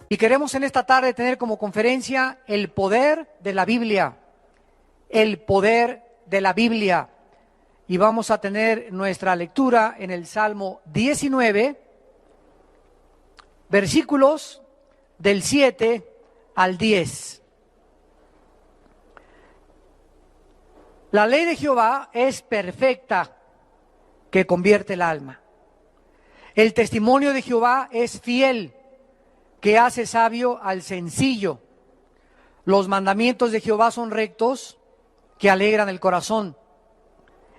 Y queremos en esta tarde tener como conferencia el poder de la Biblia, el poder de la Biblia. Y vamos a tener nuestra lectura en el Salmo 19, versículos del 7 al 10. La ley de Jehová es perfecta, que convierte el alma. El testimonio de Jehová es fiel, que hace sabio al sencillo. Los mandamientos de Jehová son rectos, que alegran el corazón.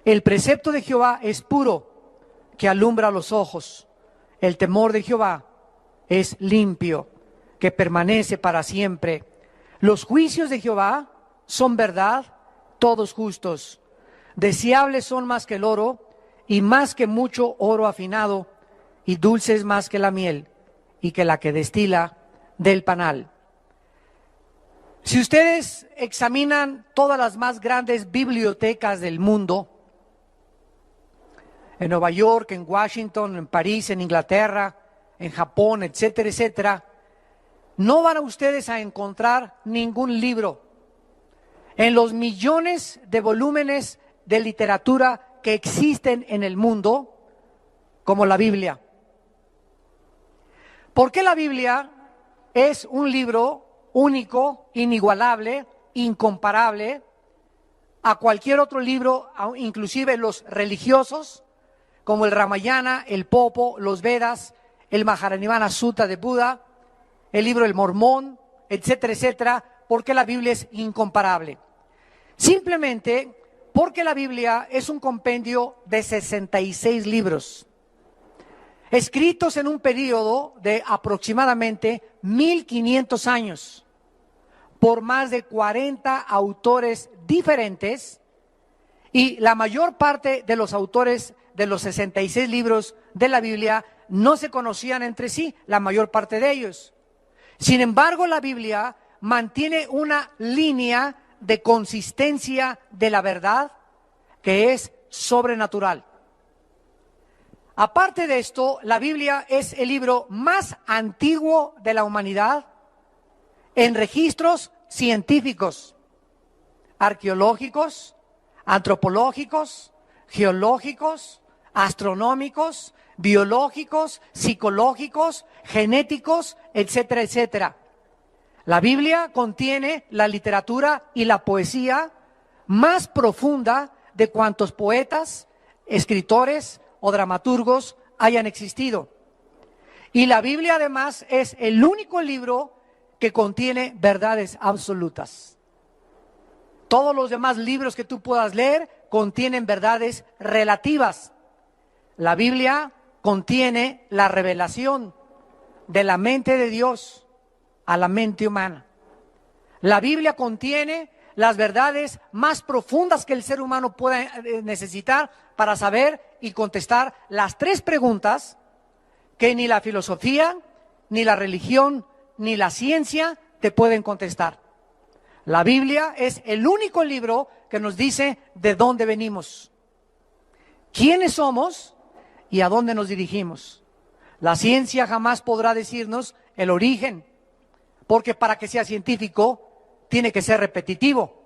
El precepto de Jehová es puro, que alumbra los ojos. El temor de Jehová es limpio, que permanece para siempre. Los juicios de Jehová son verdad, todos justos. Deseables son más que el oro, y más que mucho oro afinado, y dulces más que la miel, y que la que destila del panal. Si ustedes examinan todas las más grandes bibliotecas del mundo, en Nueva York, en Washington, en París, en Inglaterra, en Japón, etcétera, etcétera, no van a ustedes a encontrar ningún libro en los millones de volúmenes de literatura que existen en el mundo como la Biblia. ¿Por qué la Biblia es un libro único, inigualable, incomparable a cualquier otro libro, inclusive los religiosos, como el Ramayana, el Popo, los Vedas, el Mahajanivana Sutta de Buda, el libro del Mormón, etcétera, etcétera? ¿Por qué la Biblia es incomparable? Simplemente porque la Biblia es un compendio de 66 libros, escritos en un periodo de aproximadamente 1500 años, por más de 40 autores diferentes, y la mayor parte de los autores de los 66 libros de la Biblia no se conocían entre sí, la mayor parte de ellos. Sin embargo, la Biblia mantiene una línea de consistencia de la verdad que es sobrenatural. Aparte de esto, la Biblia es el libro más antiguo de la humanidad en registros científicos, arqueológicos, antropológicos, geológicos, astronómicos, biológicos, psicológicos, genéticos, etcétera, etcétera. La Biblia contiene la literatura y la poesía más profunda de cuantos poetas, escritores o dramaturgos hayan existido. Y la Biblia además es el único libro que contiene verdades absolutas. Todos los demás libros que tú puedas leer contienen verdades relativas. La Biblia contiene la revelación de la mente de Dios a la mente humana. La Biblia contiene las verdades más profundas que el ser humano pueda necesitar para saber y contestar las tres preguntas que ni la filosofía, ni la religión, ni la ciencia te pueden contestar. La Biblia es el único libro que nos dice de dónde venimos, quiénes somos y a dónde nos dirigimos. La ciencia jamás podrá decirnos el origen, porque para que sea científico tiene que ser repetitivo.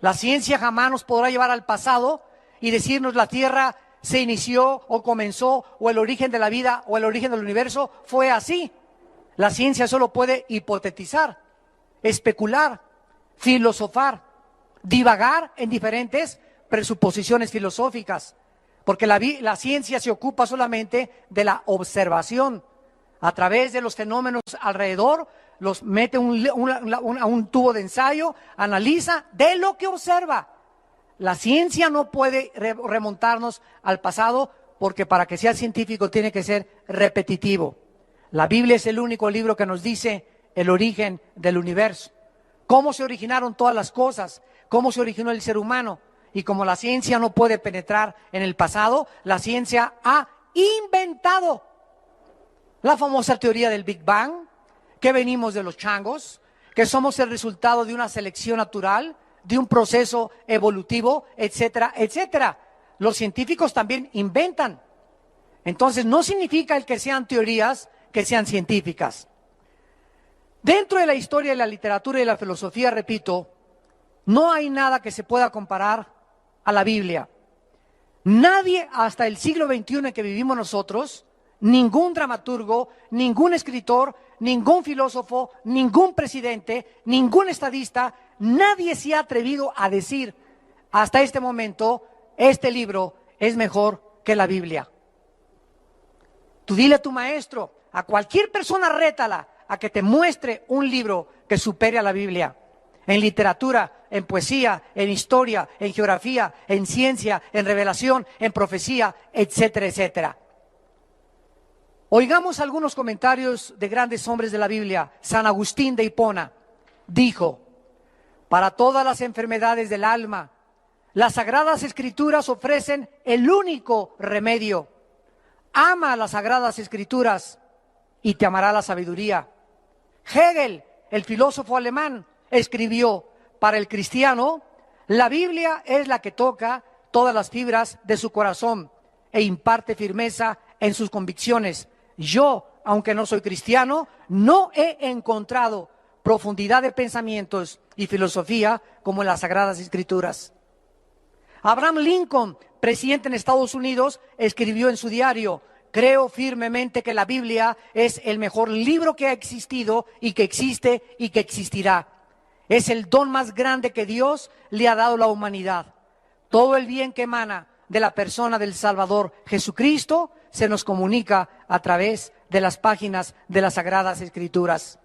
La ciencia jamás nos podrá llevar al pasado y decirnos la Tierra se inició o comenzó, o el origen de la vida o el origen del universo fue así. La ciencia solo puede hipotetizar, especular, filosofar, divagar en diferentes presuposiciones filosóficas, porque la ciencia se ocupa solamente de la observación. A través de los fenómenos alrededor, los mete a un tubo de ensayo, analiza de lo que observa. La ciencia no puede remontarnos al pasado, porque para que sea científico tiene que ser repetitivo. La Biblia es el único libro que nos dice el origen del universo, cómo se originaron todas las cosas, cómo se originó el ser humano. Y como la ciencia no puede penetrar en el pasado, la ciencia ha inventado la famosa teoría del Big Bang, que venimos de los changos, que somos el resultado de una selección natural, de un proceso evolutivo, etcétera, etcétera. Los científicos también inventan. Entonces no significa el que sean teorías que sean científicas. Dentro de la historia de la literatura y la filosofía, repito, no hay nada que se pueda comparar a la Biblia. Nadie hasta el siglo XXI en que vivimos nosotros, ningún dramaturgo, ningún escritor, ningún filósofo, ningún presidente, ningún estadista, nadie se ha atrevido a decir hasta este momento, este libro es mejor que la Biblia. Tú dile a tu maestro, a cualquier persona rétala a que te muestre un libro que supere a la Biblia. En literatura, en poesía, en historia, en geografía, en ciencia, en revelación, en profecía, etcétera, etcétera. Oigamos algunos comentarios de grandes hombres de la Biblia. San Agustín de Hipona dijo: para todas las enfermedades del alma, las Sagradas Escrituras ofrecen el único remedio. Ama las Sagradas Escrituras y te amará la sabiduría. Hegel, el filósofo alemán, escribió: para el cristiano, la Biblia es la que toca todas las fibras de su corazón e imparte firmeza en sus convicciones. Yo, aunque no soy cristiano, no he encontrado profundidad de pensamientos y filosofía como en las Sagradas Escrituras. Abraham Lincoln, presidente en Estados Unidos, escribió en su diario: creo firmemente que la Biblia es el mejor libro que ha existido y que existe y que existirá. Es el don más grande que Dios le ha dado a la humanidad. Todo el bien que emana de la persona del Salvador Jesucristo se nos comunica a través de las páginas de las Sagradas Escrituras.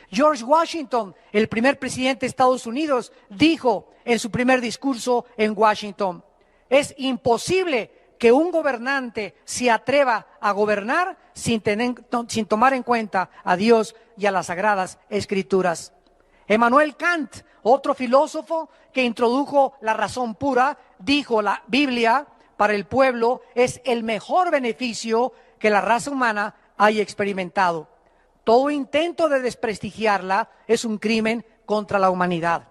George Washington, el primer presidente de Estados Unidos, dijo en su primer discurso en Washington: es imposible que un gobernante se atreva a gobernar sin tomar en cuenta a Dios y a las Sagradas Escrituras. Immanuel Kant, otro filósofo que introdujo la razón pura, dijo: la Biblia para el pueblo es el mejor beneficio que la raza humana haya experimentado. Todo intento de desprestigiarla es un crimen contra la humanidad.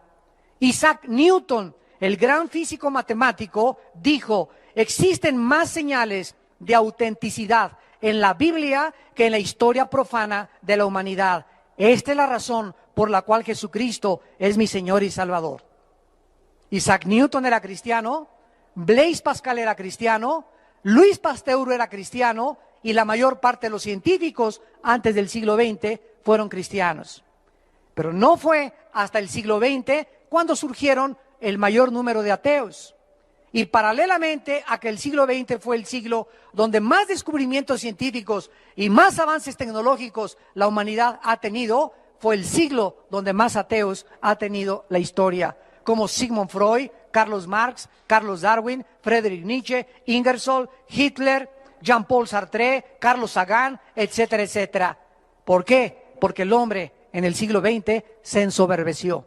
Isaac Newton, el gran físico matemático, dijo: existen más señales de autenticidad en la Biblia que en la historia profana de la humanidad. Esta es la razón por la cual Jesucristo es mi Señor y Salvador. Isaac Newton era cristiano, Blaise Pascal era cristiano, Luis Pasteur era cristiano, y la mayor parte de los científicos antes del siglo XX fueron cristianos. Pero no fue hasta el siglo XX cuando surgieron el mayor número de ateos. Y paralelamente a que el siglo XX fue el siglo donde más descubrimientos científicos y más avances tecnológicos la humanidad ha tenido, fue el siglo donde más ateos ha tenido la historia, como Sigmund Freud, Carlos Marx, Carlos Darwin, Friedrich Nietzsche, Ingersoll, Hitler, Jean-Paul Sartre, Carlos Sagan, etcétera, etcétera. ¿Por qué? Porque el hombre en el siglo XX se ensoberbeció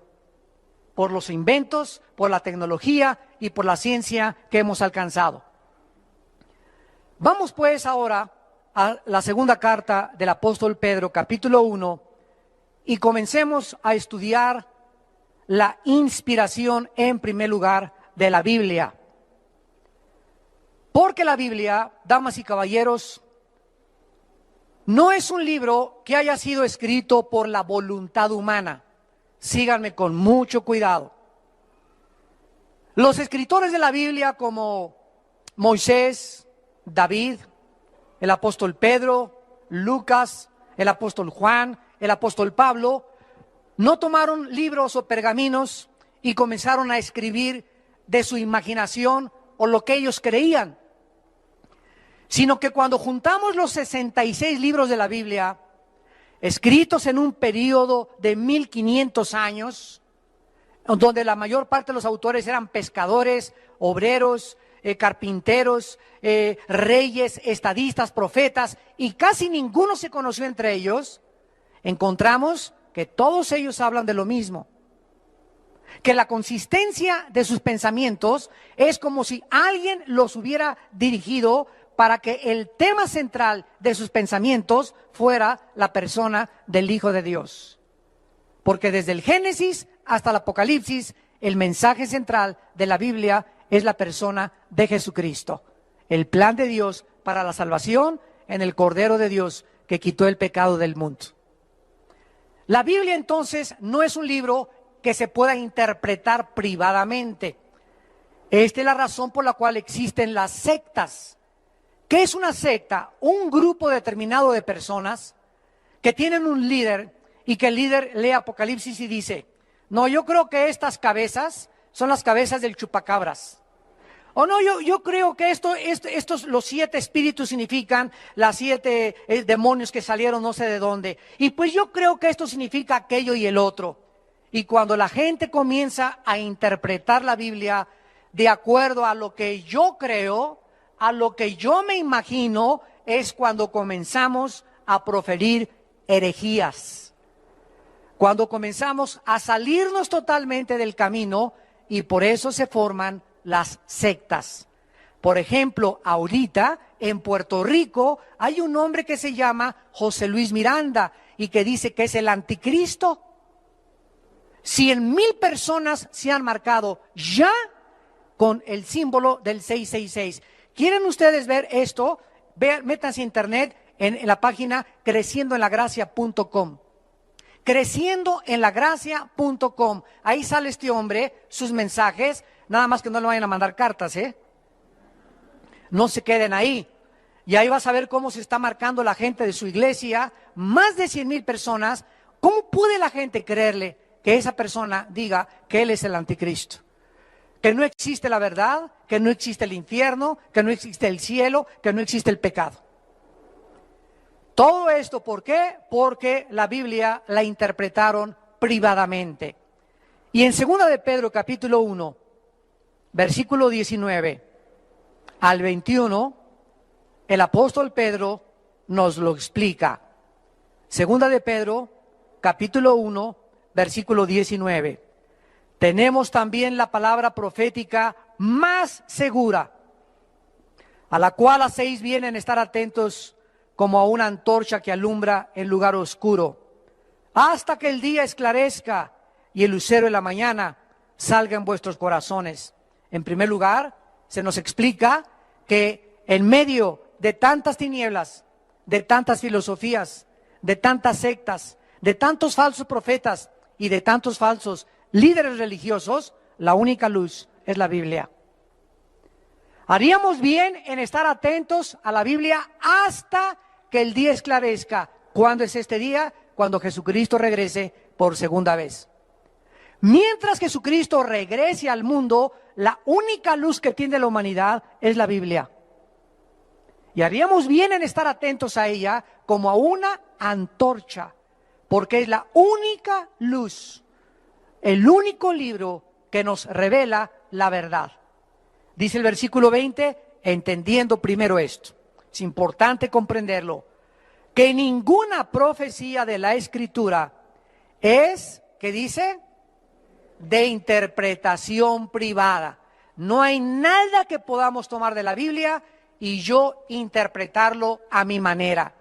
por los inventos, por la tecnología y por la ciencia que hemos alcanzado. Vamos pues ahora a la segunda carta del apóstol Pedro, capítulo 1, y comencemos a estudiar la inspiración en primer lugar de la Biblia. Porque la Biblia, damas y caballeros, no es un libro que haya sido escrito por la voluntad humana. Síganme con mucho cuidado. Los escritores de la Biblia como Moisés, David, el apóstol Pedro, Lucas, el apóstol Juan, el apóstol Pablo, no tomaron libros o pergaminos y comenzaron a escribir de su imaginación o lo que ellos creían, sino que cuando juntamos los 66 libros de la Biblia, escritos en un periodo de 1500 años, donde la mayor parte de los autores eran pescadores, obreros, carpinteros, reyes, estadistas, profetas, y casi ninguno se conoció entre ellos, encontramos que todos ellos hablan de lo mismo. Que la consistencia de sus pensamientos es como si alguien los hubiera dirigido para que el tema central de sus pensamientos fuera la persona del Hijo de Dios. Porque desde el Génesis hasta el Apocalipsis, el mensaje central de la Biblia es la persona de Jesucristo. El plan de Dios para la salvación en el Cordero de Dios que quitó el pecado del mundo. La Biblia entonces no es un libro que se pueda interpretar privadamente. Esta es la razón por la cual existen las sectas. ¿Qué es una secta? Un grupo determinado de personas que tienen un líder y que el líder lee Apocalipsis y dice, no, yo creo que estas cabezas son las cabezas del chupacabras. O no, yo creo que estos, los 7 espíritus significan las 7 demonios que salieron no sé de dónde. Y pues yo creo que esto significa aquello y el otro. Y cuando la gente comienza a interpretar la Biblia de acuerdo a lo que yo creo, a lo que yo me imagino, es cuando comenzamos a proferir herejías. Cuando comenzamos a salirnos totalmente del camino y por eso se forman las sectas. Por ejemplo, ahorita en Puerto Rico hay un hombre que se llama José Luis Miranda y que dice que es el anticristo. 100,000 personas se han marcado ya con el símbolo del 666. ¿Quieren ustedes ver esto? Métanse a internet en la página creciendoenlagracia.com. Creciendoenlagracia.com. Ahí sale este hombre, sus mensajes. Nada más que no le vayan a mandar cartas, No se queden ahí. Y ahí vas a ver cómo se está marcando la gente de su iglesia. Más de 100,000 personas. ¿Cómo puede la gente creerle que esa persona diga que él es el anticristo? Que no existe la verdad, que no existe el infierno, que no existe el cielo, que no existe el pecado. Todo esto, ¿por qué? Porque la Biblia la interpretaron privadamente. Y en 2 de Pedro, capítulo 1, versículo 19 al 21, el apóstol Pedro nos lo explica. 2 de Pedro, capítulo 1, versículo 19. Tenemos también la palabra profética más segura, a la cual hacéis bien en estar atentos como a una antorcha que alumbra en lugar oscuro, hasta que el día esclarezca y el lucero de la mañana salga en vuestros corazones. En primer lugar, se nos explica que en medio de tantas tinieblas, de tantas filosofías, de tantas sectas, de tantos falsos profetas y de tantos falsos líderes religiosos, la única luz es la Biblia. Haríamos bien en estar atentos a la Biblia hasta que el día esclarezca. ¿Cuándo es este día? Cuando Jesucristo regrese por segunda vez. Mientras Jesucristo regrese al mundo, la única luz que tiene la humanidad es la Biblia. Y haríamos bien en estar atentos a ella como a una antorcha, porque es la única luz, el único libro que nos revela la verdad. Dice el versículo 20, entendiendo primero esto, es importante comprenderlo, que ninguna profecía de la Escritura es, ¿qué dice? De interpretación privada. No hay nada que podamos tomar de la Biblia y yo interpretarlo a mi manera,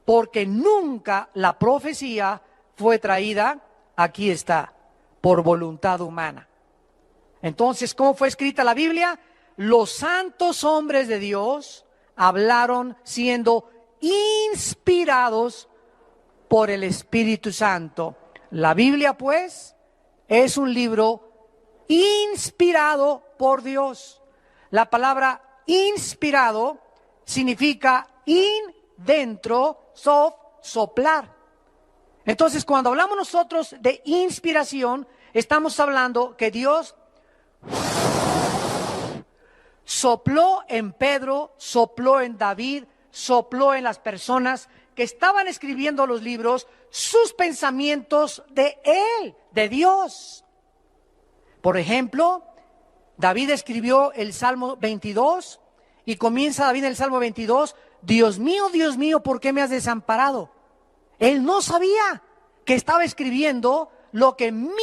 porque nunca la profecía fue traída, aquí está, por voluntad humana. Entonces, ¿cómo fue escrita la Biblia? Los santos hombres de Dios hablaron siendo inspirados por el Espíritu Santo. La Biblia, pues, es un libro inspirado por Dios. La palabra inspirado significa dentro, soplar. Entonces, cuando hablamos nosotros de inspiración, estamos hablando que Dios sopló en Pedro, sopló en David, sopló en las personas que estaban escribiendo los libros, sus pensamientos de Él, de Dios. Por ejemplo, David escribió el Salmo 22 y comienza David en el Salmo 22, Dios mío, ¿por qué me has desamparado? Él no sabía que estaba escribiendo lo que 1000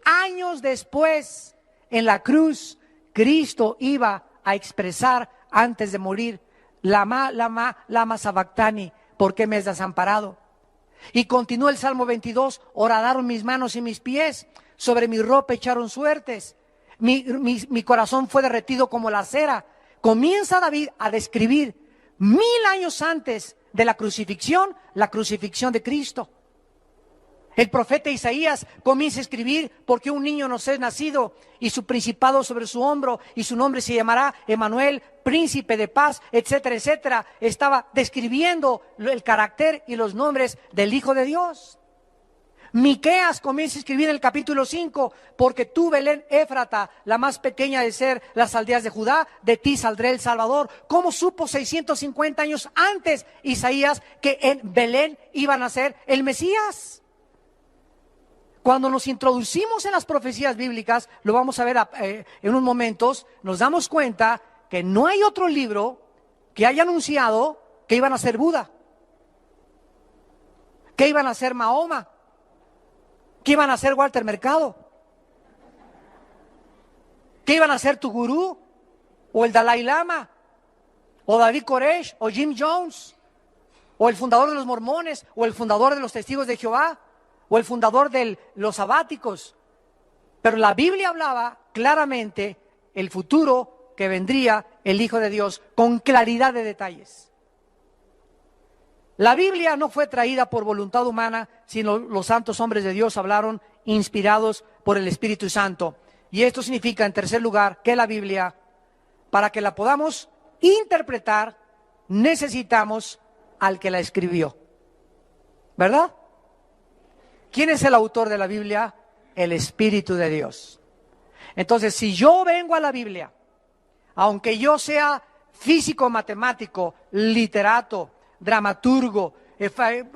años después en la cruz Cristo iba a expresar antes de morir. Lama sabactani, ¿por qué me has desamparado? Y continúa el Salmo 22, horadaron mis manos y mis pies, sobre mi ropa echaron suertes, mi corazón fue derretido como la cera. Comienza David a describir 1000 años antes de la crucifixión de Cristo. El profeta Isaías comienza a escribir: porque un niño nos es nacido y su principado sobre su hombro y su nombre se llamará Emmanuel, príncipe de paz, etcétera, etcétera. Estaba describiendo el carácter y los nombres del Hijo de Dios. Miqueas comienza a escribir en el capítulo 5: porque tú, Belén Éfrata, la más pequeña de ser las aldeas de Judá, de ti saldrá el Salvador. ¿Cómo supo 650 años antes Isaías que en Belén iba a nacer el Mesías? Cuando nos introducimos en las profecías bíblicas, lo vamos a ver en unos momentos, nos damos cuenta que no hay otro libro que haya anunciado que iban a ser Buda, que iban a ser Mahoma, que iban a ser Walter Mercado, que iban a ser tu gurú, o el Dalai Lama, o David Koresh, o Jim Jones, o el fundador de los mormones, o el fundador de los testigos de Jehová, o el fundador de los sabáticos. Pero la Biblia hablaba claramente el futuro que vendría el Hijo de Dios, con claridad de detalles. La Biblia no fue traída por voluntad humana, sino los santos hombres de Dios hablaron inspirados por el Espíritu Santo. Y esto significa, en tercer lugar, que la Biblia, para que la podamos interpretar, necesitamos al que la escribió. ¿Verdad? ¿Quién es el autor de la Biblia? El Espíritu de Dios. Entonces, si yo vengo a la Biblia, aunque yo sea físico, matemático, literato, dramaturgo,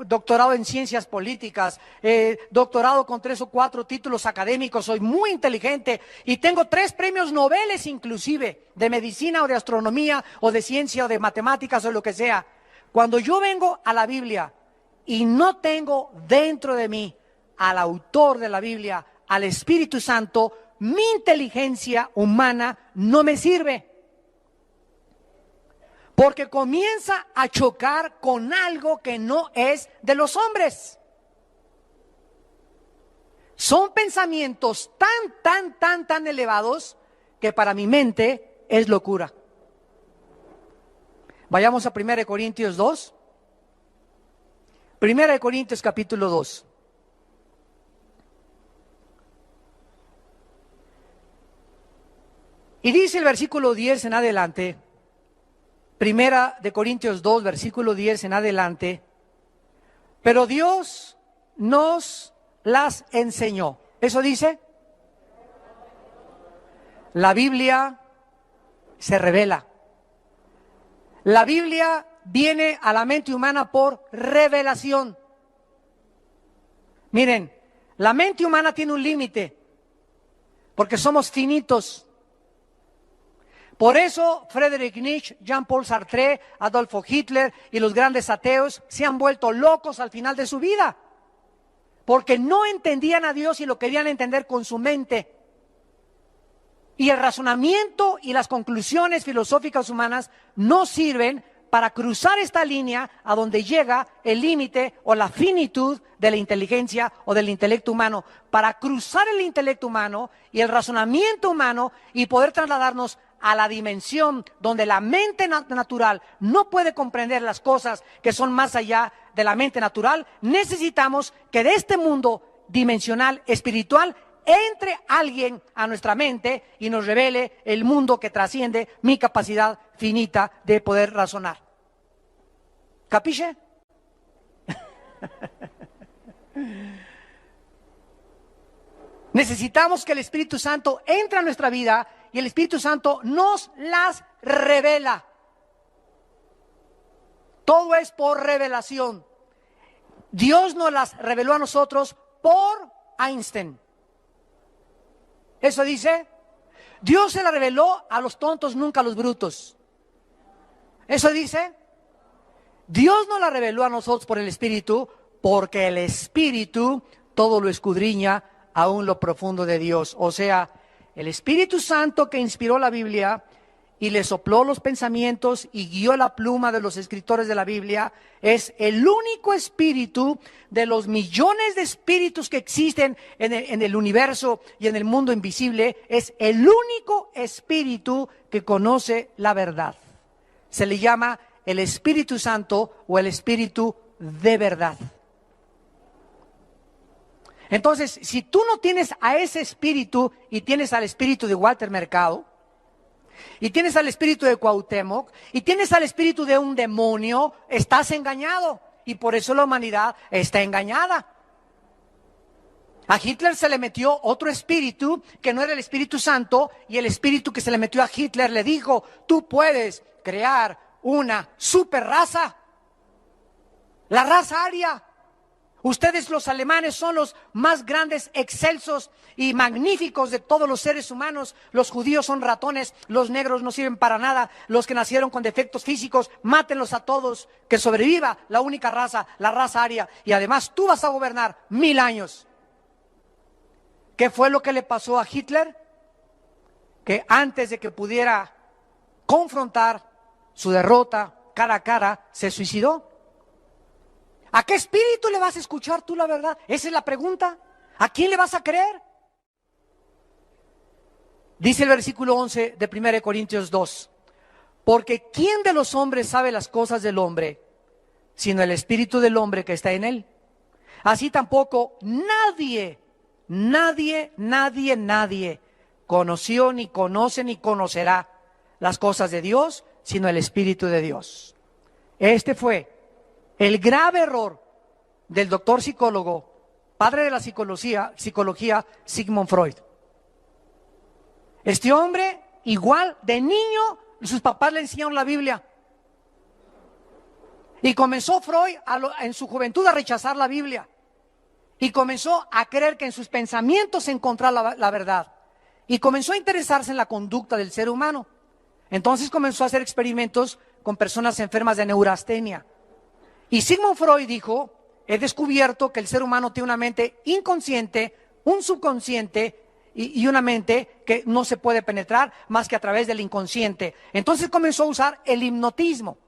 doctorado en ciencias políticas, doctorado con 3 o 4 títulos académicos, soy muy inteligente y tengo 3 premios Nobel inclusive, de medicina o de astronomía o de ciencia o de matemáticas o lo que sea. Cuando yo vengo a la Biblia y no tengo dentro de mí al autor de la Biblia, al Espíritu Santo, mi inteligencia humana no me sirve. Porque comienza a chocar con algo que no es de los hombres. Son pensamientos tan elevados que para mi mente es locura. Vayamos a 1 Corintios 2. 1 Corintios capítulo 2. Y dice el versículo 10 en adelante, 1 Corintios 2, versículo 10 en adelante: pero Dios nos las enseñó. ¿Eso dice? La Biblia se revela. La Biblia viene a la mente humana por revelación. Miren, la mente humana tiene un límite, porque somos finitos. Por eso Friedrich Nietzsche, Jean-Paul Sartre, Adolfo Hitler y los grandes ateos se han vuelto locos al final de su vida, porque no entendían a Dios y lo querían entender con su mente. Y el razonamiento y las conclusiones filosóficas humanas no sirven para cruzar esta línea a donde llega el límite o la finitud de la inteligencia o del intelecto humano. Para cruzar el intelecto humano y el razonamiento humano y poder trasladarnos a la dimensión donde la mente natural no puede comprender las cosas que son más allá de la mente natural, necesitamos que de este mundo dimensional espiritual entre alguien a nuestra mente y nos revele el mundo que trasciende mi capacidad finita de poder razonar. ¿Capisce? Necesitamos que el Espíritu Santo entre a nuestra vida y el Espíritu Santo nos las revela. Todo es por revelación. Dios nos las reveló a nosotros por Einstein. ¿Eso dice? Dios se la reveló a los tontos, nunca a los brutos. ¿Eso dice? Dios nos la reveló a nosotros por el Espíritu, porque el Espíritu todo lo escudriña aún lo profundo de Dios. O sea, el Espíritu Santo que inspiró la Biblia y le sopló los pensamientos y guió la pluma de los escritores de la Biblia, es el único espíritu de los millones de espíritus que existen en el universo y en el mundo invisible, es el único espíritu que conoce la verdad. Se le llama el Espíritu Santo o el Espíritu de verdad. Entonces, si tú no tienes a ese espíritu y tienes al espíritu de Walter Mercado, y tienes al espíritu de Cuauhtémoc, y tienes al espíritu de un demonio, estás engañado. Y por eso la humanidad está engañada. A Hitler se le metió otro espíritu que no era el Espíritu Santo, y el espíritu que se le metió a Hitler le dijo: tú puedes crear una super raza, la raza aria. Ustedes los alemanes son los más grandes, excelsos y magníficos de todos los seres humanos. Los judíos son ratones, los negros no sirven para nada, los que nacieron con defectos físicos, mátenlos a todos, que sobreviva la única raza, la raza aria. Y además tú vas a gobernar 1000 años. ¿Qué fue lo que le pasó a Hitler? Que antes de que pudiera confrontar su derrota cara a cara, se suicidó. ¿A qué espíritu le vas a escuchar tú la verdad? Esa es la pregunta. ¿A quién le vas a creer? Dice el versículo 11 de 1 Corintios 2. Porque ¿quién de los hombres sabe las cosas del hombre, sino el espíritu del hombre que está en él? Así tampoco nadie conoció, ni conoce, ni conocerá las cosas de Dios, sino el Espíritu de Dios. Este fue el grave error del doctor psicólogo, padre de la psicología, Sigmund Freud. Este hombre, igual de niño, sus papás le enseñaron la Biblia. Y comenzó Freud en su juventud a rechazar la Biblia. Y comenzó a creer que en sus pensamientos se encontraba la verdad. Y comenzó a interesarse en la conducta del ser humano. Entonces comenzó a hacer experimentos con personas enfermas de neurastenia. Y Sigmund Freud dijo: he descubierto que el ser humano tiene una mente inconsciente, un subconsciente y una mente que no se puede penetrar más que a través del inconsciente. Entonces comenzó a usar el hipnotismo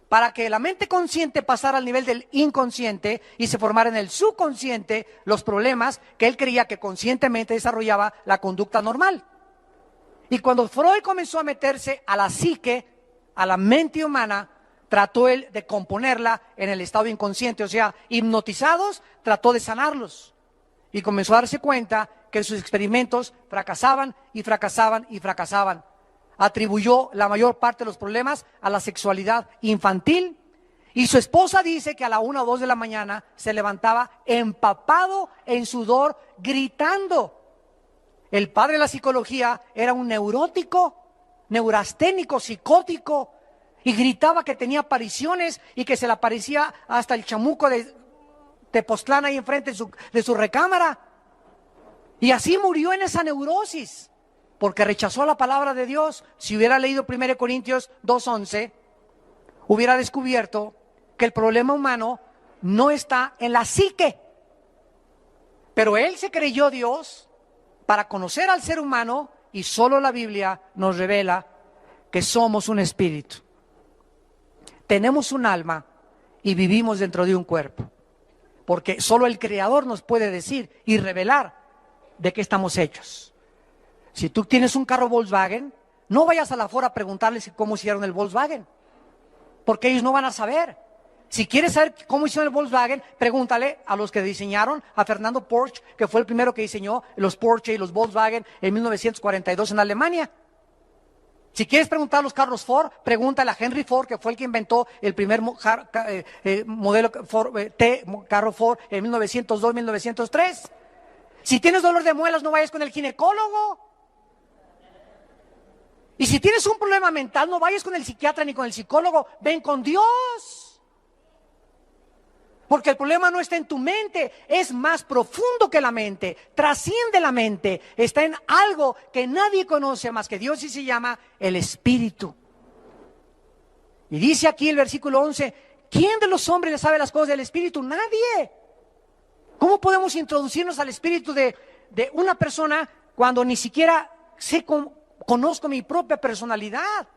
para que la mente consciente pasara al nivel del inconsciente y se formara en el subconsciente los problemas que él creía que conscientemente desarrollaba la conducta normal. Y cuando Freud comenzó a meterse a la psique, a la mente humana, trató él de componerla en el estado inconsciente, o sea, hipnotizados, trató de sanarlos. Y comenzó a darse cuenta que sus experimentos fracasaban y fracasaban y fracasaban. Atribuyó la mayor parte de los problemas a la sexualidad infantil. Y su esposa dice que a la 1 o 2 de la mañana se levantaba empapado en sudor, gritando. El padre de la psicología era un neurótico, neurasténico, psicótico, y gritaba que tenía apariciones y que se le aparecía hasta el chamuco de Tepoztlán ahí enfrente de su recámara. Y así murió en esa neurosis, porque rechazó la palabra de Dios. Si hubiera leído 1 Corintios 2:11, hubiera descubierto que el problema humano no está en la psique. Pero él se creyó Dios para conocer al ser humano, y solo la Biblia nos revela que somos un espíritu. Tenemos un alma y vivimos dentro de un cuerpo, porque solo el Creador nos puede decir y revelar de qué estamos hechos. Si tú tienes un carro Volkswagen, no vayas a la Ford a preguntarles cómo hicieron el Volkswagen, porque ellos no van a saber. Si quieres saber cómo hicieron el Volkswagen, pregúntale a los que diseñaron, a Fernando Porsche, que fue el primero que diseñó los Porsche y los Volkswagen en 1942 en Alemania. Si quieres preguntar a los carros Ford, pregúntale a Henry Ford, que fue el que inventó el primer modelo carro Ford en 1902-1903. Si tienes dolor de muelas, no vayas con el ginecólogo. Y si tienes un problema mental, no vayas con el psiquiatra ni con el psicólogo, ven con Dios. Porque el problema no está en tu mente, es más profundo que la mente, trasciende la mente, está en algo que nadie conoce más que Dios, y se llama el Espíritu. Y dice aquí el versículo 11, ¿quién de los hombres le sabe las cosas del Espíritu? Nadie. ¿Cómo podemos introducirnos al Espíritu de una persona cuando ni siquiera conozco mi propia personalidad?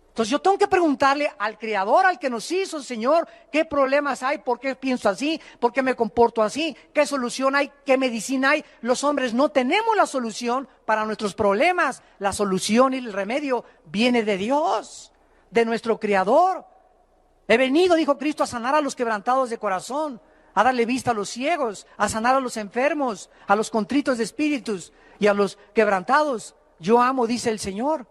Entonces yo tengo que preguntarle al Creador, al que nos hizo, Señor, ¿qué problemas hay? ¿Por qué pienso así? ¿Por qué me comporto así? ¿Qué solución hay? ¿Qué medicina hay? Los hombres no tenemos la solución para nuestros problemas. La solución y el remedio viene de Dios, de nuestro Creador. He venido, dijo Cristo, a sanar a los quebrantados de corazón, a darle vista a los ciegos, a sanar a los enfermos, a los contritos de espíritus y a los quebrantados. Yo amo, dice el Señor.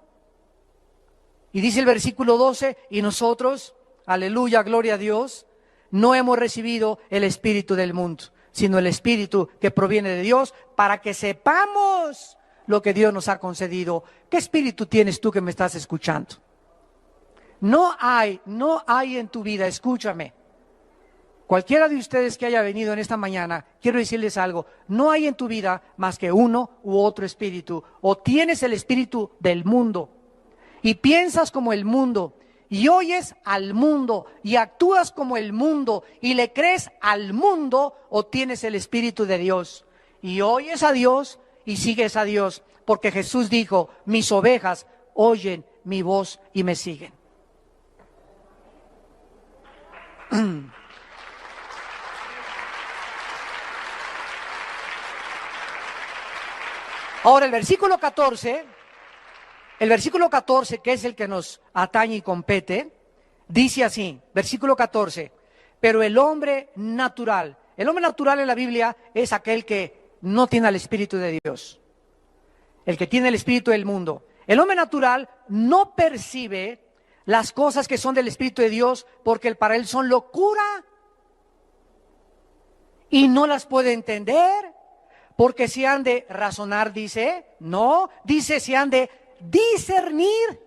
Y dice el versículo 12, y nosotros, aleluya, gloria a Dios, no hemos recibido el espíritu del mundo, sino el espíritu que proviene de Dios, para que sepamos lo que Dios nos ha concedido. ¿Qué espíritu tienes tú que me estás escuchando? No hay en tu vida, escúchame. Cualquiera de ustedes que haya venido en esta mañana, quiero decirles algo, no hay en tu vida más que uno u otro espíritu. O tienes el espíritu del mundo y piensas como el mundo y oyes al mundo y actúas como el mundo y le crees al mundo, o tienes el espíritu de Dios y oyes a Dios y sigues a Dios, porque Jesús dijo, mis ovejas oyen mi voz y me siguen. Ahora el versículo 14, que es el que nos atañe y compete, dice así, versículo 14, pero el hombre natural en la Biblia es aquel que no tiene el Espíritu de Dios, el que tiene el espíritu del mundo. El hombre natural no percibe las cosas que son del Espíritu de Dios, porque para él son locura y no las puede entender, porque si han de razonar, dice, no, dice si han de discernir.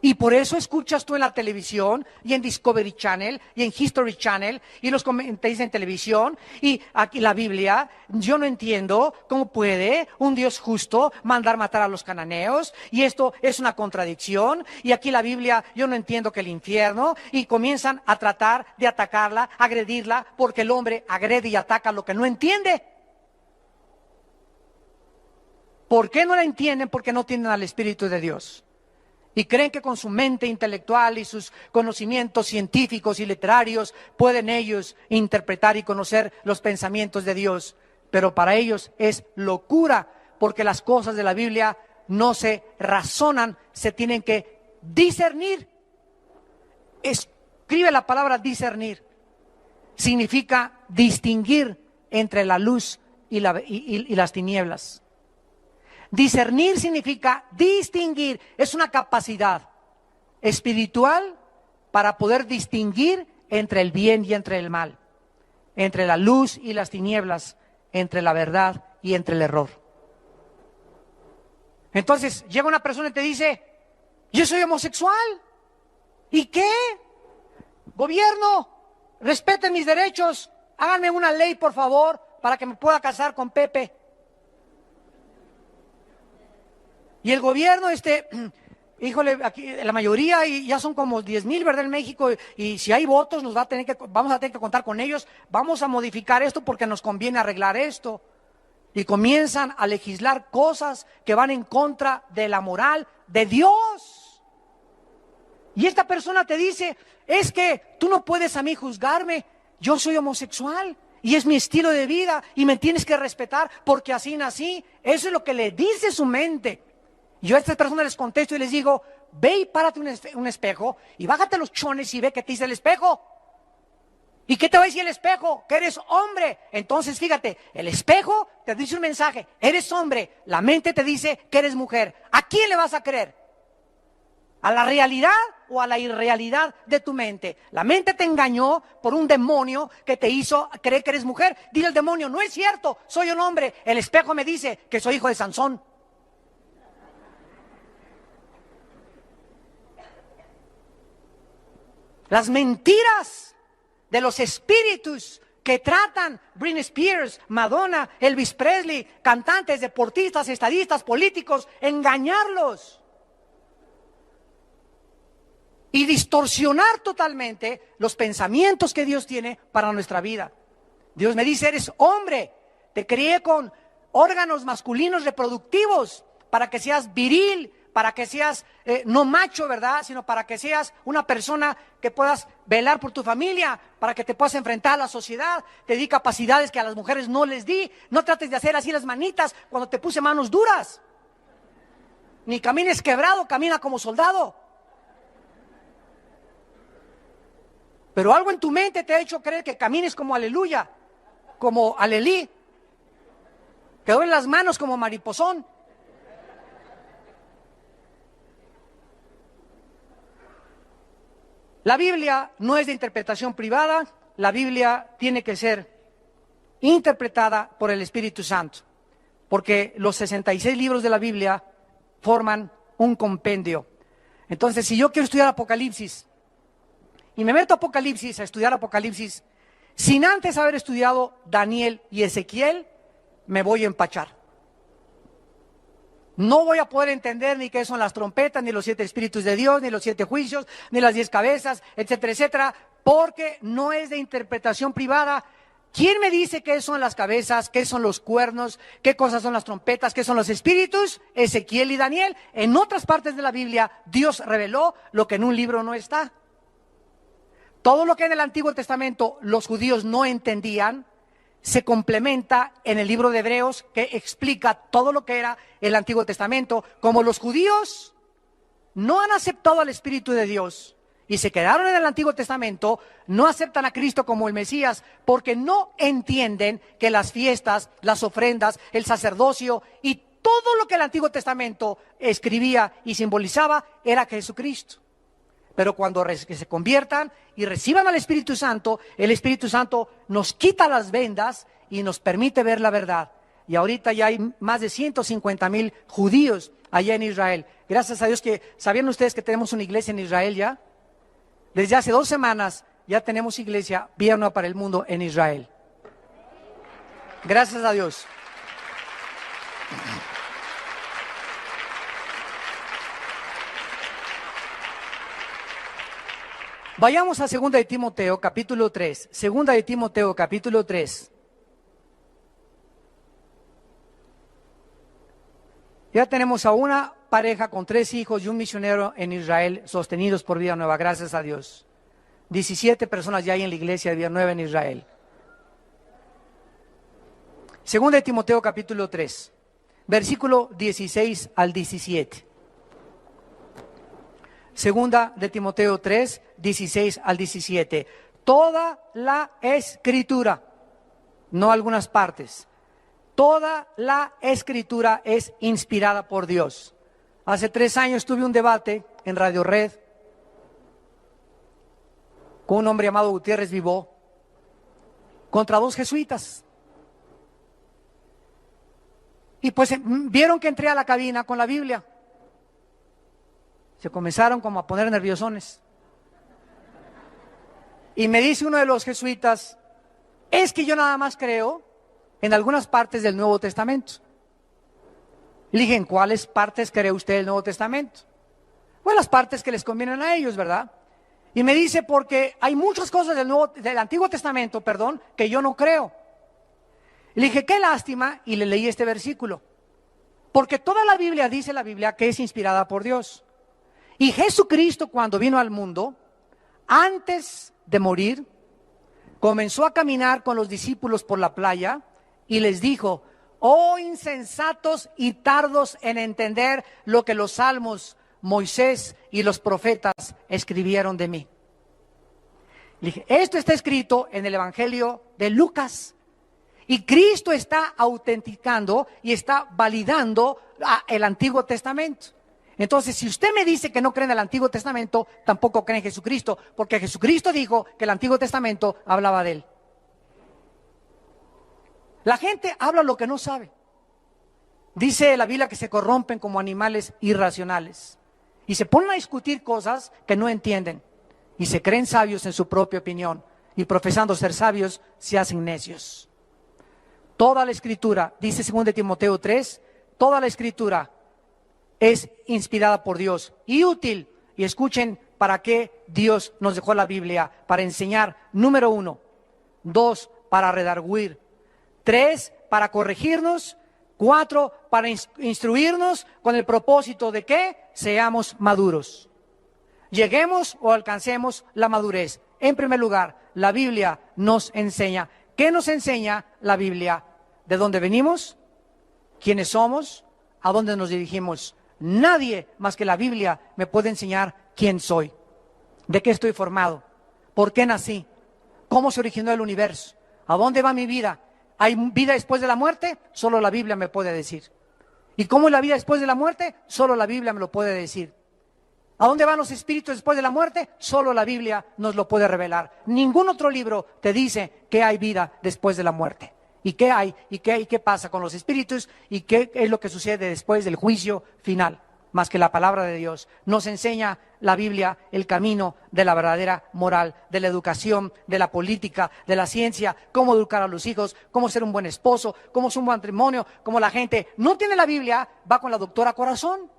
Y por eso escuchas tú en la televisión y en Discovery Channel y en History Channel y los comentaristas en televisión y aquí la Biblia. Yo no entiendo cómo puede un Dios justo mandar matar a los cananeos, y esto es una contradicción. Y aquí la Biblia, yo no entiendo que el infierno, y comienzan a tratar de atacarla, agredirla, porque el hombre agrede y ataca lo que no entiende. ¿Por qué no la entienden? Porque no tienen al Espíritu de Dios. Y creen que con su mente intelectual y sus conocimientos científicos y literarios pueden ellos interpretar y conocer los pensamientos de Dios. Pero para ellos es locura, porque las cosas de la Biblia no se razonan, se tienen que discernir. Escribe la palabra discernir. Significa distinguir entre la luz y las tinieblas. Discernir significa distinguir, es una capacidad espiritual para poder distinguir entre el bien y entre el mal, entre la luz y las tinieblas, entre la verdad y entre el error. Entonces llega una persona y te dice, yo soy homosexual. ¿Y qué? Gobierno, respeten mis derechos, háganme una ley por favor para que me pueda casar con Pepe. Y el gobierno, híjole, aquí la mayoría, y ya son como 10,000, ¿verdad? En México, y si hay votos, vamos a tener que contar con ellos, vamos a modificar esto porque nos conviene arreglar esto. Y comienzan a legislar cosas que van en contra de la moral de Dios. Y esta persona te dice, es que tú no puedes a mí juzgarme, yo soy homosexual. Y es mi estilo de vida y me tienes que respetar porque así nací. Eso es lo que le dice su mente. Yo a estas personas les contesto y les digo, ve y párate un espejo y bájate los chones y ve qué te dice el espejo. ¿Y qué te va a decir el espejo? Que eres hombre. Entonces fíjate, el espejo te dice un mensaje, eres hombre. La mente te dice que eres mujer. ¿A quién le vas a creer? ¿A la realidad o a la irrealidad de tu mente? La mente te engañó por un demonio que te hizo creer que eres mujer. Dile al demonio, no es cierto, soy un hombre. El espejo me dice que soy hijo de Sansón. Las mentiras de los espíritus que tratan Britney Spears, Madonna, Elvis Presley, cantantes, deportistas, estadistas, políticos, engañarlos y distorsionar totalmente los pensamientos que Dios tiene para nuestra vida. Dios me dice, eres hombre, te crié con órganos masculinos reproductivos para que seas viril, para que seas no macho, ¿verdad? Sino para que seas una persona que puedas velar por tu familia, para que te puedas enfrentar a la sociedad. Te di capacidades que a las mujeres no les di. No trates de hacer así las manitas cuando te puse manos duras. Ni camines quebrado, camina como soldado. Pero algo en tu mente te ha hecho creer que camines como Aleluya, como Alelí, que doblen las manos como mariposón. La Biblia no es de interpretación privada, la Biblia tiene que ser interpretada por el Espíritu Santo, porque los 66 libros de la Biblia forman un compendio. Entonces, si yo quiero estudiar Apocalipsis, y me meto a Apocalipsis, a estudiar Apocalipsis, sin antes haber estudiado Daniel y Ezequiel, me voy a empachar. No voy a poder entender ni qué son las trompetas, ni los 7 espíritus de Dios, ni los 7 juicios, ni las 10 cabezas, etcétera, etcétera, porque no es de interpretación privada. ¿Quién me dice qué son las cabezas, qué son los cuernos, qué cosas son las trompetas, qué son los espíritus? Ezequiel y Daniel. En otras partes de la Biblia, Dios reveló lo que en un libro no está. Todo lo que en el Antiguo Testamento los judíos no entendían, se complementa en el libro de Hebreos, que explica todo lo que era el Antiguo Testamento. Como los judíos no han aceptado al Espíritu de Dios y se quedaron en el Antiguo Testamento, no aceptan a Cristo como el Mesías, porque no entienden que las fiestas, las ofrendas, el sacerdocio y todo lo que el Antiguo Testamento escribía y simbolizaba era Jesucristo. Pero cuando que se conviertan y reciban al Espíritu Santo, el Espíritu Santo nos quita las vendas y nos permite ver la verdad. Y ahorita ya hay más de 150,000 judíos allá en Israel. Gracias a Dios que, ¿sabían ustedes que tenemos una iglesia en Israel ya? Desde hace 2 semanas ya tenemos iglesia Vía Nueva para el Mundo en Israel. Gracias a Dios. Vayamos a 2 de Timoteo, capítulo 3. 2 de Timoteo, capítulo 3. Ya tenemos a una pareja con 3 hijos y un misionero en Israel sostenidos por Vida Nueva, gracias a Dios. 17 personas ya hay en la iglesia de Vida Nueva en Israel. 2 de Timoteo, capítulo 3, versículo 16 al 17. Segunda de Timoteo 3, 16 al 17. Toda la Escritura, no algunas partes, toda la Escritura es inspirada por Dios. Hace 3 años tuve un debate en Radio Red con un hombre llamado Gutiérrez Vivó contra 2 jesuitas. Y pues vieron que entré a la cabina con la Biblia. Se comenzaron como a poner nerviosones. Y me dice uno de los jesuitas, es que yo nada más creo en algunas partes del Nuevo Testamento. Le dije, ¿en cuáles partes cree usted del Nuevo Testamento? Pues las partes que les convienen a ellos, ¿verdad? Y me dice, porque hay muchas cosas del Antiguo Testamento, que yo no creo. Le dije, qué lástima, y le leí este versículo. Porque toda la Biblia, dice la Biblia, que es inspirada por Dios. Y Jesucristo, cuando vino al mundo, antes de morir, comenzó a caminar con los discípulos por la playa y les dijo, oh insensatos y tardos en entender lo que los salmos, Moisés y los profetas escribieron de mí. Le dije, esto está escrito en el Evangelio de Lucas. Y Cristo está autenticando y está validando el Antiguo Testamento. Entonces, si usted me dice que no cree en el Antiguo Testamento, tampoco cree en Jesucristo, porque Jesucristo dijo que el Antiguo Testamento hablaba de él. La gente habla lo que no sabe. Dice la Biblia que se corrompen como animales irracionales y se ponen a discutir cosas que no entienden y se creen sabios en su propia opinión y profesando ser sabios se hacen necios. Toda la Escritura, dice 2 de Timoteo 3, toda la Escritura es inspirada por Dios y útil. Y escuchen para qué Dios nos dejó la Biblia: para enseñar, número 1, 2, para redarguir, 3, para corregirnos, 4, para instruirnos con el propósito de que seamos maduros, lleguemos o alcancemos la madurez. En primer lugar, la Biblia nos enseña. ¿Qué nos enseña la Biblia? ¿De dónde venimos? ¿Quiénes somos? ¿A dónde nos dirigimos? Nadie más que la Biblia me puede enseñar quién soy, de qué estoy formado, ¿Por qué nací? ¿Cómo se originó el universo? ¿A dónde va mi vida? ¿Hay vida después de la muerte? Solo la Biblia me puede decir. ¿Y cómo es la vida después de la muerte? Solo la Biblia me lo puede decir. ¿A dónde van los espíritus después de la muerte? Solo la Biblia nos lo puede revelar. Ningún otro libro te dice que hay vida después de la muerte. ¿Y qué hay? ¿Y qué pasa con los espíritus? ¿Y qué es lo que sucede después del juicio final? Más que la palabra de Dios. Nos enseña la Biblia el camino de la verdadera moral, de la educación, de la política, de la ciencia, cómo educar a los hijos, cómo ser un buen esposo, cómo ser un buen matrimonio, cómo la gente no tiene la Biblia, va con la doctora Corazón.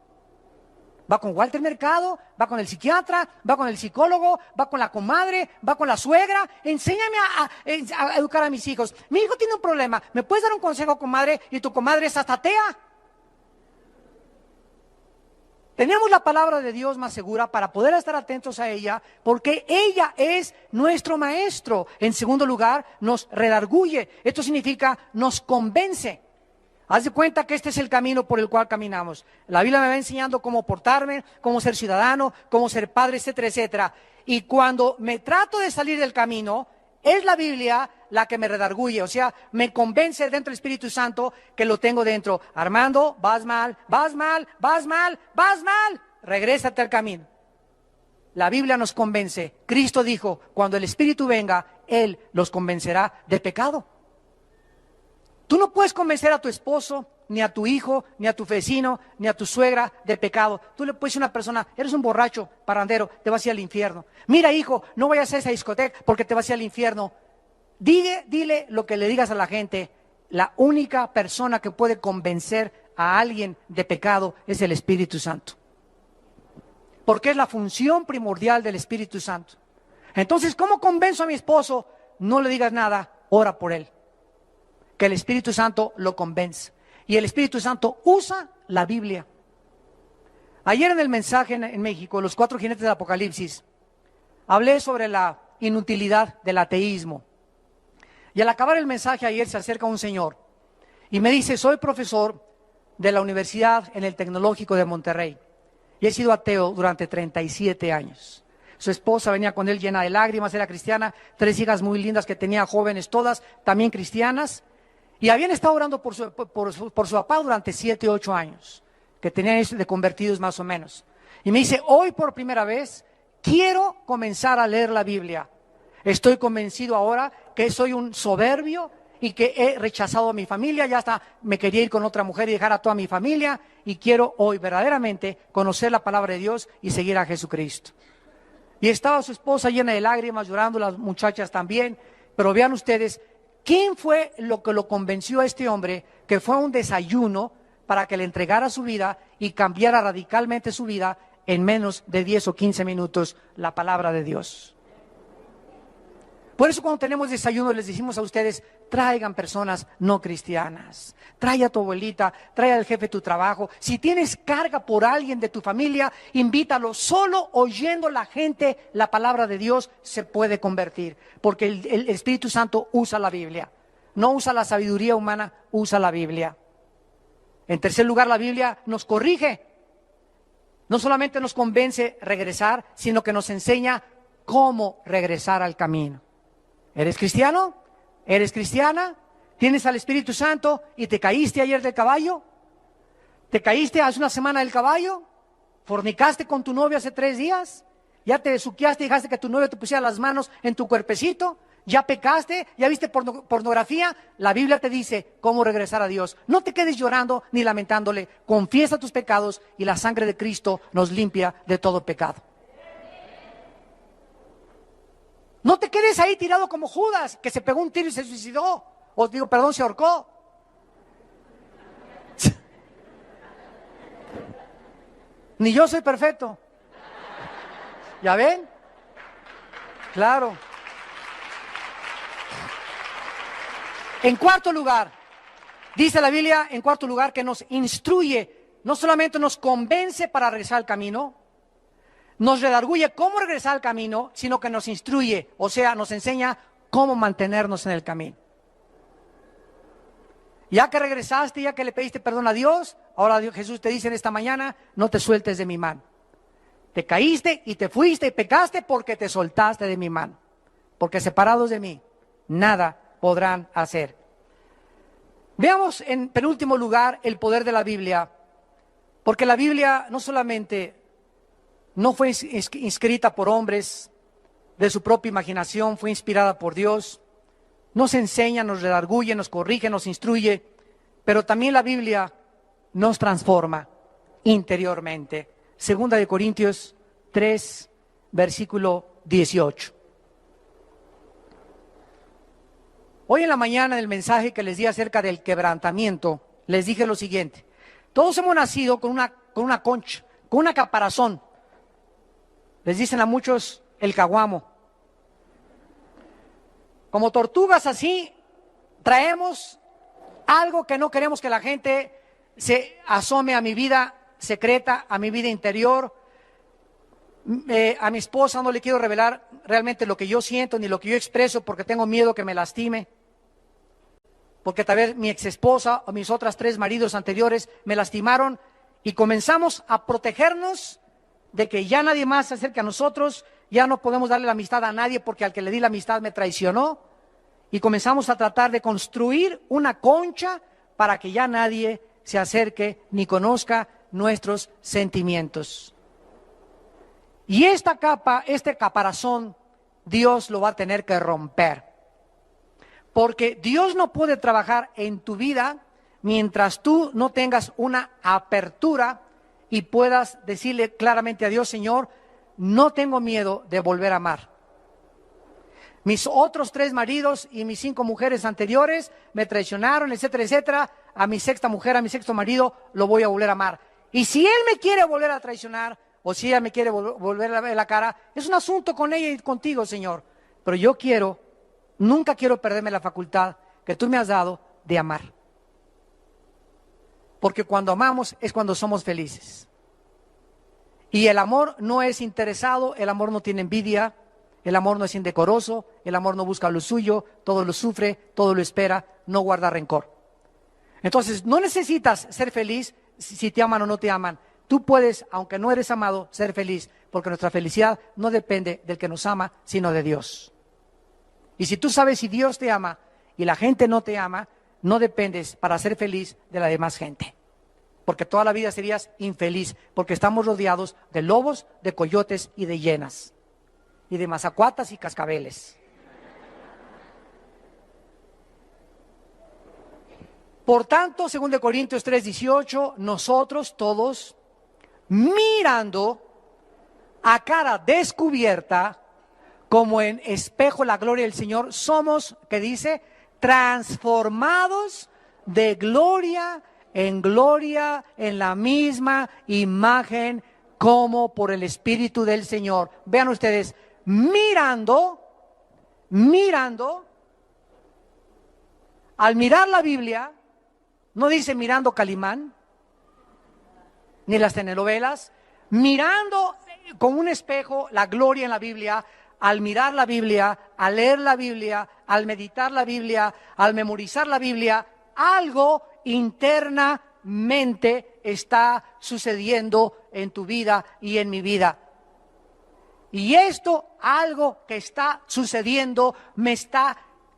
Va con Walter Mercado, va con el psiquiatra, va con el psicólogo, va con la comadre, va con la suegra. Enséñame a educar a mis hijos. Mi hijo tiene un problema. ¿Me puedes dar un consejo, comadre? Y tu comadre es hasta atea. Tenemos la palabra de Dios más segura para poder estar atentos a ella, porque ella es nuestro maestro. En segundo lugar, nos redarguye. Esto significa nos convence. Haz de cuenta que este es el camino por el cual caminamos. La Biblia me va enseñando cómo portarme, cómo ser ciudadano, cómo ser padre, etcétera, etcétera. Y cuando me trato de salir del camino, es la Biblia la que me redarguye, o sea, me convence dentro del Espíritu Santo que lo tengo dentro. Armando, vas mal, vas mal, vas mal, vas mal. Regrésate al camino. La Biblia nos convence. Cristo dijo, cuando el Espíritu venga, Él los convencerá de pecado. Tú no puedes convencer a tu esposo, ni a tu hijo, ni a tu vecino, ni a tu suegra de pecado. Tú le puedes decir a una persona, eres un borracho, parrandero, te vas a ir al infierno. Mira, hijo, no vayas a esa discoteca porque te vas a ir al infierno. Dile lo que le digas a la gente. La única persona que puede convencer a alguien de pecado es el Espíritu Santo. Porque es la función primordial del Espíritu Santo. Entonces, ¿cómo convenzo a mi esposo? No le digas nada, ora por él. Que el Espíritu Santo lo convence. Y el Espíritu Santo usa la Biblia. Ayer en el mensaje en México, los 4 jinetes del Apocalipsis, hablé sobre la inutilidad del ateísmo. Y al acabar el mensaje ayer se acerca un señor y me dice, soy profesor de la Universidad en el Tecnológico de Monterrey y he sido ateo durante 37 años. Su esposa venía con él llena de lágrimas, era cristiana, 3 hijas muy lindas que tenía, jóvenes todas, también cristianas. Y habían estado orando por su papá durante 7, 8 años, que tenían de convertidos más o menos. Y me dice, hoy por primera vez quiero comenzar a leer la Biblia. Estoy convencido ahora que soy un soberbio y que he rechazado a mi familia, ya hasta me quería ir con otra mujer y dejar a toda mi familia, y quiero hoy verdaderamente conocer la palabra de Dios y seguir a Jesucristo. Y estaba su esposa llena de lágrimas, llorando, las muchachas también, pero vean ustedes, ¿quién fue lo que lo convenció a este hombre que fue a un desayuno para que le entregara su vida y cambiara radicalmente su vida en menos de 10 o 15 minutos la palabra de Dios? Por eso cuando tenemos desayuno les decimos a ustedes, traigan personas no cristianas. Trae a tu abuelita, trae al jefe de tu trabajo. Si tienes carga por alguien de tu familia, invítalo. Solo oyendo la gente la palabra de Dios se puede convertir. Porque el Espíritu Santo usa la Biblia. No usa la sabiduría humana, usa la Biblia. En tercer lugar, la Biblia nos corrige. No solamente nos convence regresar, sino que nos enseña cómo regresar al camino. ¿Eres cristiano? ¿Eres cristiana? ¿Tienes al Espíritu Santo y te caíste ayer del caballo? ¿Te caíste hace una semana del caballo? ¿Fornicaste con tu novio hace 3 días? ¿Ya te besuqueaste y dejaste que tu novio te pusiera las manos en tu cuerpecito? ¿Ya pecaste? ¿Ya viste pornografía? La Biblia te dice cómo regresar a Dios. No te quedes llorando ni lamentándole. Confiesa tus pecados y la sangre de Cristo nos limpia de todo pecado. No te quedes ahí tirado como Judas, que se pegó un tiro y se suicidó. Se ahorcó. Ni yo soy perfecto. ¿Ya ven? Claro. En cuarto lugar, dice la Biblia, en cuarto lugar, que nos instruye, no solamente nos convence para regresar al camino, nos redarguye cómo regresar al camino, sino que nos instruye, o sea, nos enseña cómo mantenernos en el camino. Ya que regresaste, ya que le pediste perdón a Dios, ahora Jesús te dice en esta mañana, no te sueltes de mi mano. Te caíste y te fuiste y pecaste porque te soltaste de mi mano. porque separados de mí, nada podrán hacer. Veamos en penúltimo lugar el poder de la Biblia, porque la Biblia no solamente no fue escrita por hombres de su propia imaginación, fue inspirada por Dios, nos enseña, nos redarguye, nos corrige, nos instruye, pero también la Biblia nos transforma interiormente. Segunda de Corintios 3, versículo 18. Hoy en la mañana, en el mensaje que les di acerca del quebrantamiento, les dije lo siguiente: todos hemos nacido con una concha, con una caparazón. Les dicen a muchos el caguamo. Como tortugas así, traemos algo que no queremos que la gente se asome a mi vida secreta, a mi vida interior. A mi esposa no le quiero revelar realmente lo que yo siento ni lo que yo expreso, porque tengo miedo que me lastime. Porque tal vez mi ex esposa o mis otras 3 maridos anteriores me lastimaron, y comenzamos a protegernos de que ya nadie más se acerque a nosotros, ya no podemos darle la amistad a nadie porque al que le di la amistad me traicionó, y comenzamos a tratar de construir una concha para que ya nadie se acerque ni conozca nuestros sentimientos. Y esta capa, este caparazón, Dios lo va a tener que romper. Porque Dios no puede trabajar en tu vida mientras tú no tengas una apertura y puedas decirle claramente a Dios: Señor, no tengo miedo de volver a amar. Mis otros 3 maridos y mis 5 mujeres anteriores me traicionaron, etcétera, etcétera. A mi 6ª mujer, a mi 6º marido, lo voy a volver a amar. Y si él me quiere volver a traicionar, o si ella me quiere volver a ver la cara, es un asunto con ella y contigo, Señor. Pero yo nunca quiero perderme la facultad que tú me has dado de amar. Porque cuando amamos es cuando somos felices. Y el amor no es interesado, el amor no tiene envidia, el amor no es indecoroso, el amor no busca lo suyo, todo lo sufre, todo lo espera, no guarda rencor. Entonces, no necesitas ser feliz si te aman o no te aman. Tú puedes, aunque no eres amado, ser feliz, porque nuestra felicidad no depende del que nos ama, sino de Dios. Y si tú sabes si Dios te ama y la gente no te ama, no dependes para ser feliz de la demás gente. Porque toda la vida serías infeliz, porque estamos rodeados de lobos, de coyotes y de hienas. Y de mazacuatas y cascabeles. Por tanto, según de Corintios 3:18, nosotros todos, mirando a cara descubierta, como en espejo la gloria del Señor, somos, ¿qué dice? Transformados de gloria en la misma imagen como por el Espíritu del Señor. Vean ustedes, mirando, al mirar la Biblia, no dice mirando Calimán, ni las telenovelas, mirando con un espejo la gloria en la Biblia. Al mirar la Biblia, al leer la Biblia, al meditar la Biblia, al memorizar la Biblia, algo internamente está sucediendo en tu vida y en mi vida. Y esto, algo que está sucediendo,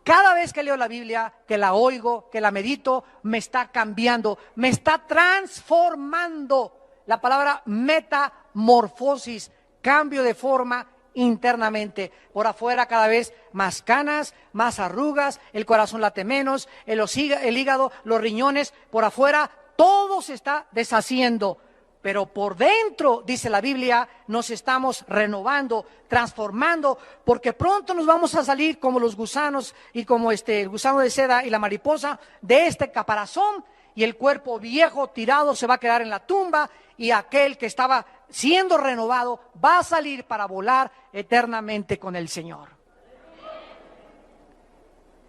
cada vez que leo la Biblia, que la oigo, que la medito, me está cambiando, me está transformando. La palabra metamorfosis, cambio de forma internamente. Por afuera cada vez más canas, más arrugas, el corazón late menos, el hígado, los riñones, por afuera todo se está deshaciendo. Pero por dentro, dice la Biblia, nos estamos renovando, transformando, porque pronto nos vamos a salir como los gusanos y como el gusano de seda y la mariposa de este caparazón, y el cuerpo viejo tirado se va a quedar en la tumba, y aquel que estaba siendo renovado va a salir para volar eternamente con el Señor.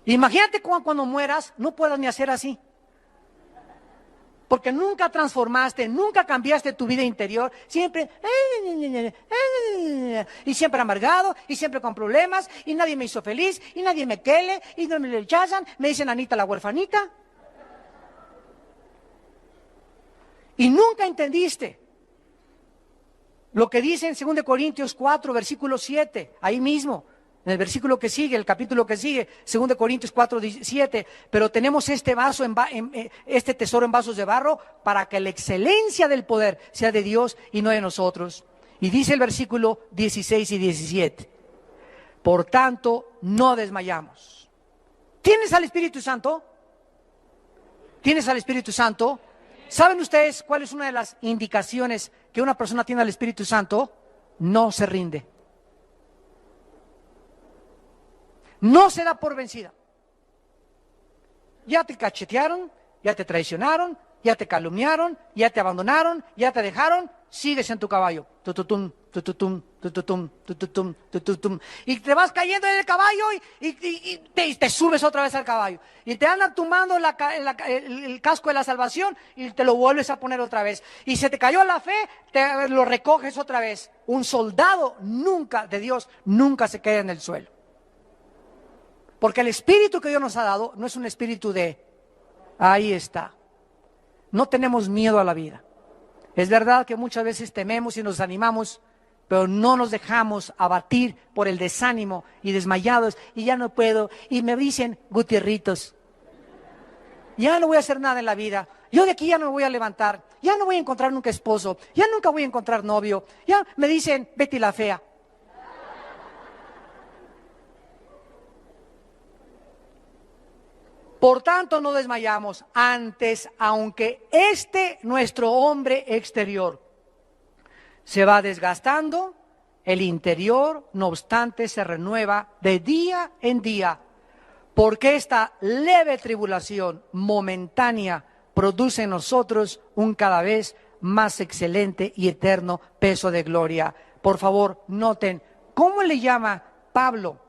Imagínate cuando mueras, no puedas ni hacer así. Porque nunca transformaste, nunca cambiaste tu vida interior, siempre, y siempre amargado, y siempre con problemas, y nadie me hizo feliz, y nadie me quiere, y no me rechazan, me dicen Anita la huerfanita. Y nunca entendiste lo que dice en 2 Corintios 4, versículo 7, ahí mismo. En el versículo que sigue, el capítulo que sigue, 2 Corintios 4:17, pero tenemos este este tesoro en vasos de barro para que la excelencia del poder sea de Dios y no de nosotros. Y dice el versículo 16 y 17, por tanto, no desmayamos. ¿Tienes al Espíritu Santo? ¿Tienes al Espíritu Santo? ¿Saben ustedes cuál es una de las indicaciones que una persona tiene al Espíritu Santo? No se rinde. No se da por vencida. Ya te cachetearon, ya te traicionaron, ya te calumniaron, ya te abandonaron, ya te dejaron, sigues en tu caballo. Tututum, tututum, tututum, tututum, tututum. Y te vas cayendo en el caballo y te subes otra vez al caballo. Y te andan tumbando el casco de la salvación y te lo vuelves a poner otra vez. Y se te cayó la fe, lo recoges otra vez. Un soldado de Dios nunca se queda en el suelo. Porque el espíritu que Dios nos ha dado no es un espíritu ahí está. No tenemos miedo a la vida. Es verdad que muchas veces tememos y nos animamos, pero no nos dejamos abatir por el desánimo y desmayados, y ya no puedo, y me dicen Gutierritos, ya no voy a hacer nada en la vida, yo de aquí ya no me voy a levantar, ya no voy a encontrar nunca esposo, ya nunca voy a encontrar novio, ya me dicen Betty la fea. Por tanto, no desmayamos. Antes, aunque nuestro hombre exterior se va desgastando, el interior, no obstante, se renueva de día en día, porque esta leve tribulación momentánea produce en nosotros un cada vez más excelente y eterno peso de gloria. Por favor, noten, ¿cómo le llama Pablo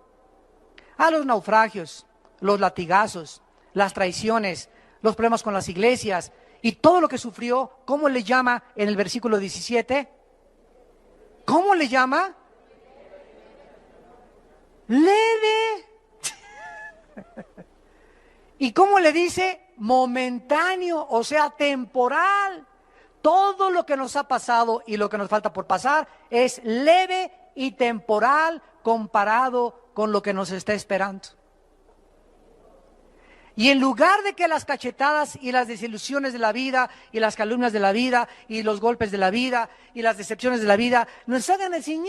a los naufragios, los latigazos, las traiciones, los problemas con las iglesias y todo lo que sufrió? ¿Cómo le llama en el versículo 17? ¿Cómo le llama? Leve. ¿Y cómo le dice? Momentáneo, o sea, temporal. Todo lo que nos ha pasado y lo que nos falta por pasar es leve y temporal comparado con lo que nos está esperando. Y en lugar de que las cachetadas y las desilusiones de la vida y las calumnias de la vida y los golpes de la vida y las decepciones de la vida nos hagan decir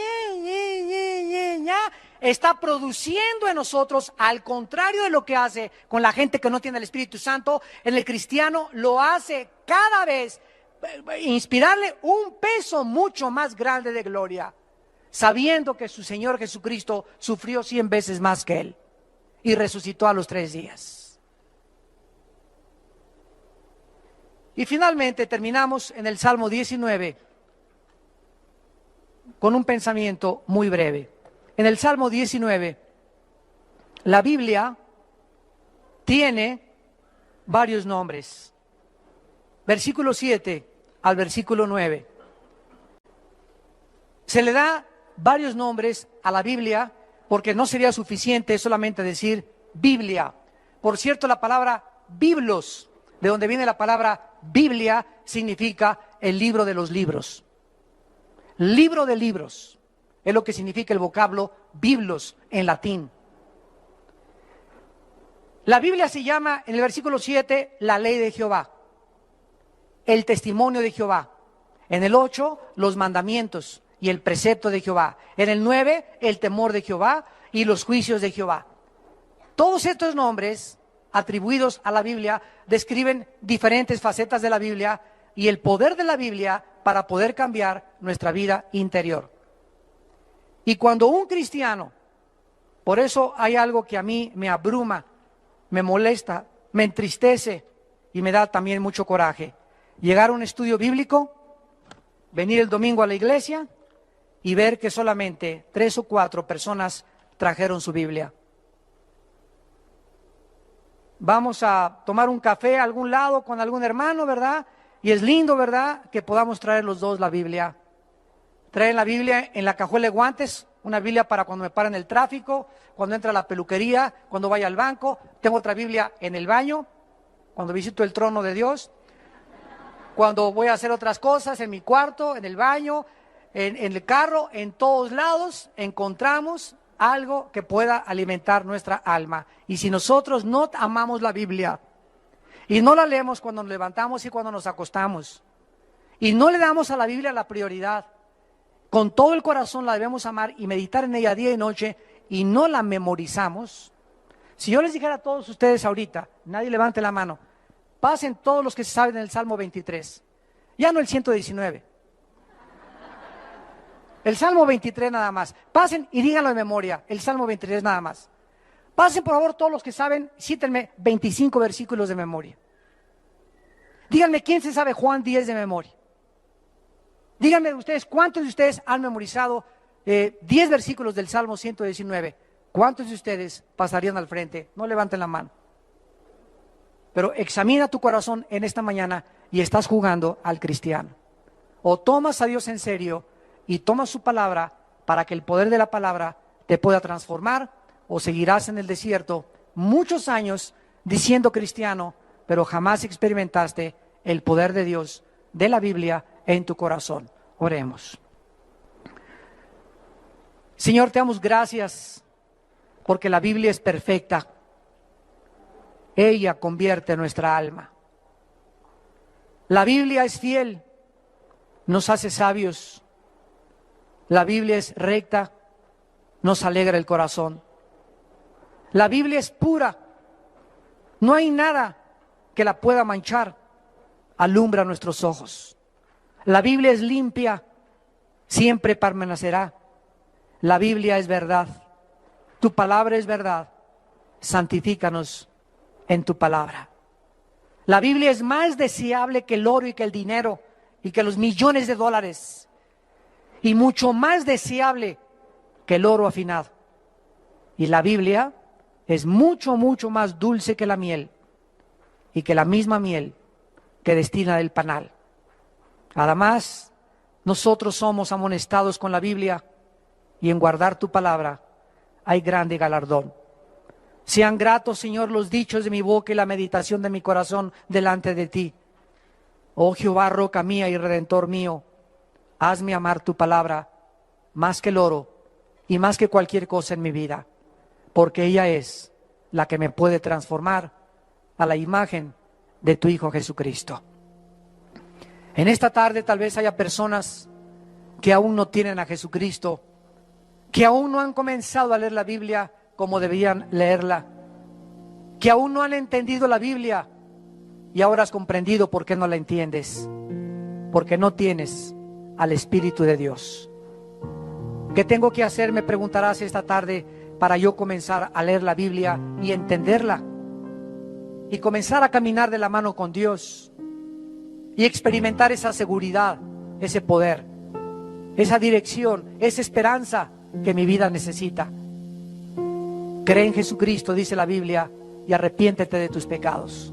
está produciendo en nosotros, al contrario de lo que hace con la gente que no tiene el Espíritu Santo, en el cristiano lo hace cada vez inspirarle un peso mucho más grande de gloria, sabiendo que su Señor Jesucristo sufrió 100 veces más que él y resucitó a los 3 días. Y finalmente terminamos en el Salmo 19 con un pensamiento muy breve. En el Salmo 19, la Biblia tiene varios nombres. Versículo 7 al versículo 9. Se le da varios nombres a la Biblia porque no sería suficiente solamente decir Biblia. Por cierto, la palabra biblos, de donde viene la palabra Biblia, significa el libro de los libros. Libro de libros es lo que significa el vocablo biblos en latín. La Biblia se llama, en el versículo 7, la ley de Jehová, el testimonio de Jehová. En el 8, los mandamientos y el precepto de Jehová. En el 9, el temor de Jehová y los juicios de Jehová. Todos estos nombres atribuidos a la Biblia describen diferentes facetas de la Biblia y el poder de la Biblia para poder cambiar nuestra vida interior. Y cuando un cristiano, por eso hay algo que a mí me abruma, me molesta, me entristece y me da también mucho coraje: llegar a un estudio bíblico, venir el domingo a la iglesia y ver que solamente 3 o 4 personas trajeron su Biblia. Vamos a tomar un café a algún lado con algún hermano, ¿verdad? Y es lindo, ¿verdad?, que podamos traer los dos la Biblia. Traen la Biblia en la cajuela de guantes, una Biblia para cuando me paren el tráfico, cuando entra a la peluquería, cuando vaya al banco. Tengo otra Biblia en el baño, cuando visito el trono de Dios, cuando voy a hacer otras cosas, en mi cuarto, en el baño, en el carro, en todos lados encontramos algo que pueda alimentar nuestra alma. Y si nosotros no amamos la Biblia y no la leemos cuando nos levantamos y cuando nos acostamos, y no le damos a la Biblia la prioridad, con todo el corazón la debemos amar y meditar en ella día y noche, y no la memorizamos. Si yo les dijera a todos ustedes ahorita, nadie levante la mano, pasen todos los que se saben el Salmo 23, ya no el 119, el Salmo 23 nada más, pasen y díganlo de memoria, el Salmo 23 nada más. Pasen por favor todos los que saben, cítenme 25 versículos de memoria. Díganme quién se sabe Juan 10 de memoria. Díganme ustedes, ¿cuántos de ustedes han memorizado 10 versículos del Salmo 119? ¿Cuántos de ustedes pasarían al frente? No levanten la mano. Pero examina tu corazón en esta mañana y estás jugando al cristiano. O tomas a Dios en serio y tomas su palabra para que el poder de la palabra te pueda transformar, o seguirás en el desierto muchos años diciendo cristiano, pero jamás experimentaste el poder de Dios, de la Biblia, en tu corazón. Oremos. Señor, te damos gracias porque la Biblia es perfecta. Ella convierte nuestra alma. La Biblia es fiel, nos hace sabios. La Biblia es recta, nos alegra el corazón. La Biblia es pura, no hay nada que la pueda manchar, alumbra nuestros ojos. La Biblia es limpia, siempre permanecerá. La Biblia es verdad, tu palabra es verdad, santifícanos en tu palabra. La Biblia es más deseable que el oro y que el dinero y que los millones de dólares, y mucho más deseable que el oro afinado. Y la Biblia es mucho, mucho más dulce que la miel, y que la misma miel que destina del panal. Además, nosotros somos amonestados con la Biblia, y en guardar tu palabra hay grande galardón. Sean gratos, Señor, los dichos de mi boca y la meditación de mi corazón delante de ti. Oh Jehová, roca mía y redentor mío, hazme amar tu palabra más que el oro y más que cualquier cosa en mi vida, porque ella es la que me puede transformar a la imagen de tu Hijo Jesucristo. En esta tarde tal vez haya personas que aún no tienen a Jesucristo, que aún no han comenzado a leer la Biblia como debían leerla, que aún no han entendido la Biblia y ahora has comprendido por qué no la entiendes, porque no tienes al Espíritu de Dios. ¿Qué tengo que hacer? Me preguntarás esta tarde para yo comenzar a leer la Biblia y entenderla y comenzar a caminar de la mano con Dios y experimentar esa seguridad, ese poder, esa dirección, esa esperanza que mi vida necesita. Cree en Jesucristo, dice la Biblia, y arrepiéntete de tus pecados.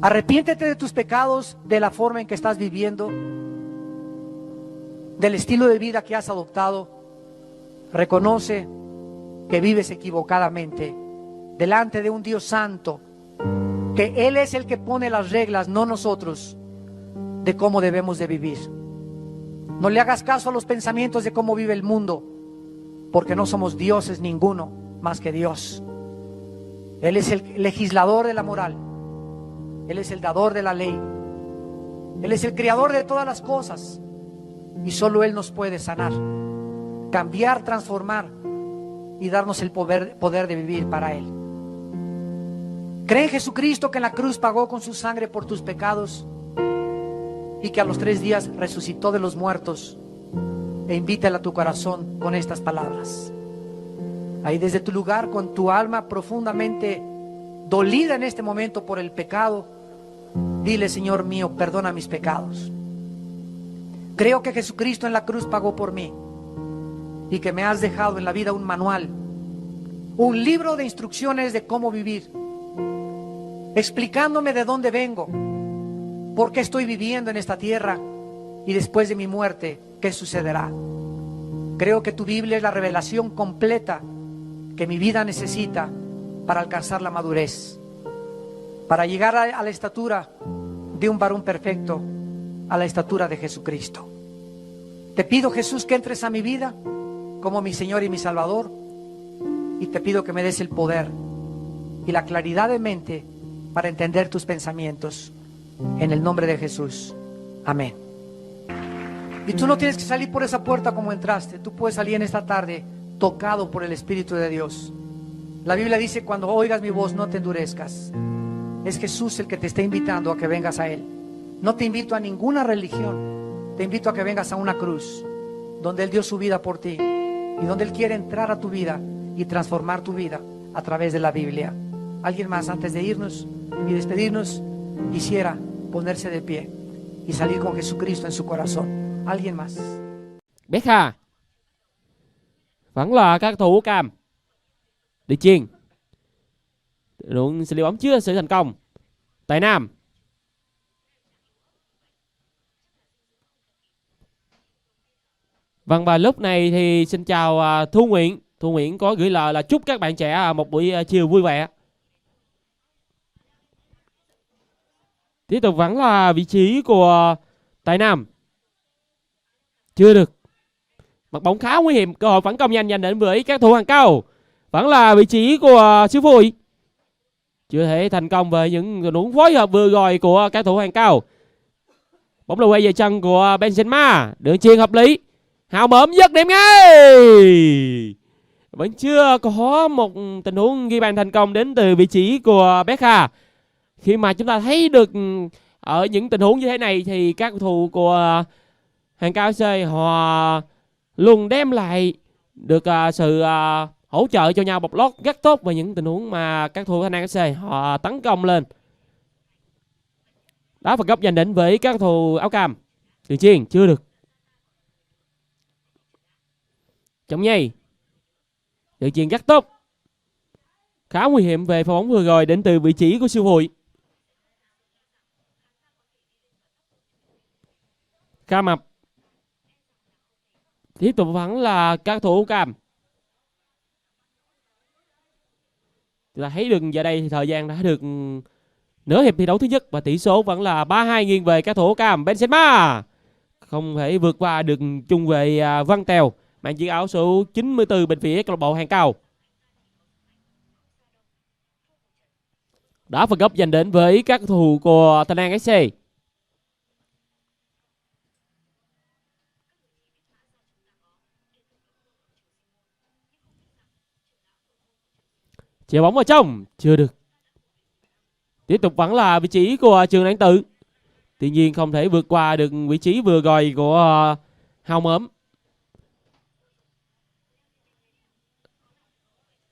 Arrepiéntete de tus pecados, de la forma en que estás viviendo, del estilo de vida que has adoptado. Reconoce que vives equivocadamente delante de un Dios santo, que Él es el que pone las reglas, no nosotros, de cómo debemos de vivir. No le hagas caso a los pensamientos de cómo vive el mundo, porque no somos dioses ninguno más que Dios. Él es el legislador de la moral, Él es el dador de la ley, Él es el creador de todas las cosas, y solo Él nos puede sanar, cambiar, transformar y darnos el poder de vivir para Él. Cree en Jesucristo, que en la cruz pagó con su sangre por tus pecados y que a los 3 días resucitó de los muertos, e invítale a tu corazón con estas palabras. Ahí desde tu lugar, con tu alma profundamente dolida en este momento por el pecado, dile: Señor mío, perdona mis pecados. Creo que Jesucristo en la cruz pagó por mí y que me has dejado en la vida un manual, un libro de instrucciones de cómo vivir, explicándome de dónde vengo, por qué estoy viviendo en esta tierra y después de mi muerte, qué sucederá. Creo que tu Biblia es la revelación completa que mi vida necesita para alcanzar la madurez, para llegar a la estatura de un varón perfecto, a la estatura de Jesucristo. Te pido, Jesús, que entres a mi vida como mi Señor y mi Salvador. Y te pido que me des el poder y la claridad de mente para entender tus pensamientos. En el nombre de Jesús. Amén. Y tú no tienes que salir por esa puerta como entraste. Tú puedes salir en esta tarde tocado por el Espíritu de Dios. La Biblia dice: cuando oigas mi voz, no te endurezcas. Es Jesús el que te está invitando a que vengas a Él. No te invito a ninguna religión. Te invito a que vengas a una cruz donde Él dio su vida por ti y donde Él quiere entrar a tu vida y transformar tu vida a través de la Biblia. Alguien más, antes de irnos y despedirnos, quisiera ponerse de pie y salir con Jesucristo en su corazón. Alguien más. Beckham vẫn là các cầu thủ cam đi chuyền, đội xử lý bóng chưa sự thành công. Tài Nam vâng, và lúc này thì xin chào Thu Nguyễn. Thu Nguyễn có gửi lời là chúc các bạn trẻ một buổi chiều vui vẻ. Tiếp tục vẫn là vị trí của Tài Nam. Chưa được. Mặt bóng khá nguy hiểm, cơ hội phản công nhanh dành đến với các thủ hàng cao. Vẫn là vị trí của Sư Phùi. Chưa thể thành công với những tình huống phối hợp vừa rồi của các thủ hàng cao. Bóng là quay về chân của Benzema. Đường chuyền hợp lý. Hào mớm dứt điểm ngay. Vẫn chưa có một tình huống ghi bàn thành công đến từ vị trí của Beckham. Khi mà chúng ta thấy được ở những tình huống như thế này thì các cầu thủ của hàng cao FC họ luôn đem lại được sự hỗ trợ cho nhau, bọc lót rất tốt vào những tình huống mà các thủ Thanh An FC họ tấn công lên. Đá phạt góc dành đến với các thủ áo cam. Đường chuyền chưa được. Trọng Nhi. Đường chuyền rất tốt. Khá nguy hiểm về pha bóng vừa rồi đến từ vị trí của Sư Phùi. Kha Mập. Tiếp tục vẫn là các thủ cam. Chúng ta thấy được giờ đây thì thời gian đã được nửa hiệp thi đấu thứ nhất và tỷ số vẫn là 3-2 nghiêng về các thủ cam. Benzema không thể vượt qua được trung vệ Văn Tèo, mang chiếc áo số 94 bên phía câu lạc bộ hàng cao. Đá phạt góc dành đến với các thủ của Thanh An FC. Chèo bóng vào trong, chưa được. Tiếp tục vẫn là vị trí của Trường An Tự. Tuy nhiên không thể vượt qua được vị trí vừa rồi của Hào Mớm.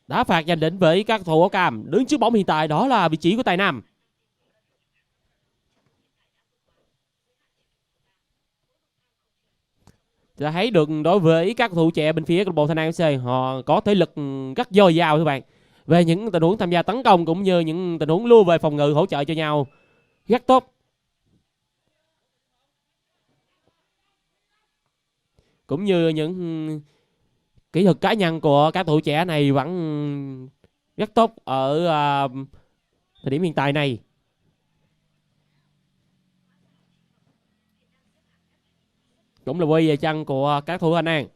Đá phạt dành đến với các thủ áo cam. Đứng trước bóng hiện tại đó là vị trí của Tài Nam. Ta thấy được đối với các thủ trẻ bên phía câu lạc bộ Thanh An FC họ có thể lực rất dồi dào thưa bạn. Về những tình huống tham gia tấn công cũng như những tình huống lưu về phòng ngự hỗ trợ cho nhau rất tốt. Cũng như những kỹ thuật cá nhân của các thủ trẻ này vẫn rất tốt ở thời điểm hiện tại này. Cũng là quay về chân của các thủ Thanh An.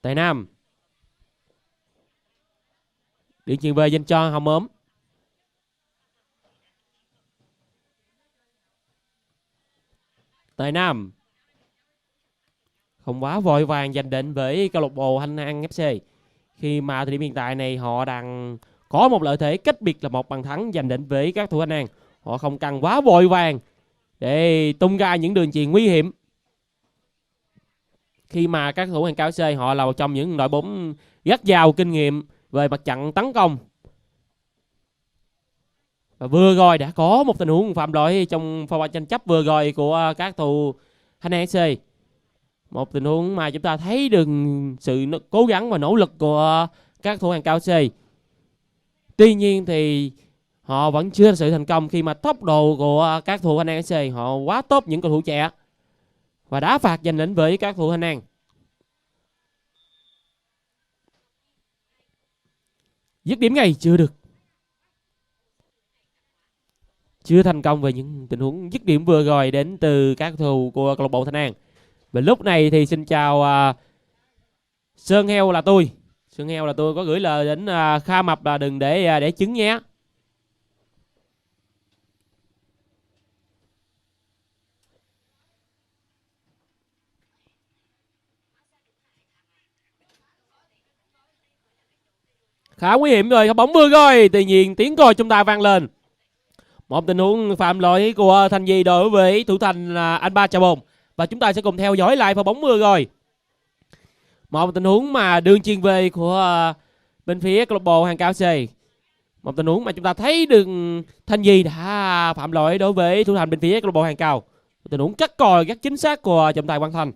Tài Nam. Điện chuyền về dành cho Hào Mớm. Tài Nam không quá vội vàng giành định với câu lạc bộ Thanh An FC. Khi mà thời điểm hiện tại này họ đang có một lợi thế cách biệt là một bàn thắng giành định với các thủ Thanh An. Họ không cần quá vội vàng để tung ra những đường chuyền nguy hiểm. Khi mà các thủ hàng cao FC họ là một trong những đội bóng rất giàu kinh nghiệm về mặt trận tấn công. Và vừa rồi đã có một tình huống phạm lỗi trong pha tranh chấp vừa rồi của các thủ Thanh An FC. Một tình huống mà chúng ta thấy được sự cố gắng và nỗ lực của các thủ hàng cao FC. Tuy nhiên thì họ vẫn chưa sự thành công khi mà tốc độ của các thủ Thanh An FC họ quá tốt những cầu thủ trẻ. Và đá phạt giành đến với các thủ Thanh An. Dứt điểm ngay chưa được. Chưa thành công về những tình huống dứt điểm vừa rồi đến từ các thủ của câu lạc bộ Thanh An. Và lúc này thì xin chào Sơn Heo là tôi. Sơn Heo là tôi có gửi lời đến Kha Mập là đừng để trứng nhé. Khá nguy hiểm rồi, bóng vừa rồi. Tuy nhiên tiếng còi chúng ta vang lên. Một tình huống phạm lỗi của Thành Di đối với thủ thành anh Ba Trà Bồn. Và chúng ta sẽ cùng theo dõi lại pha bóng vừa rồi. Một tình huống mà đường chuyền về của bên phía câu lạc bộ Hàng Cao FC. Một tình huống mà chúng ta thấy được Thành Di đã phạm lỗi đối với thủ thành bên phía câu lạc bộ Hàng Cao. Một tình huống cắt còi rất chính xác của trọng tài Quang Thành.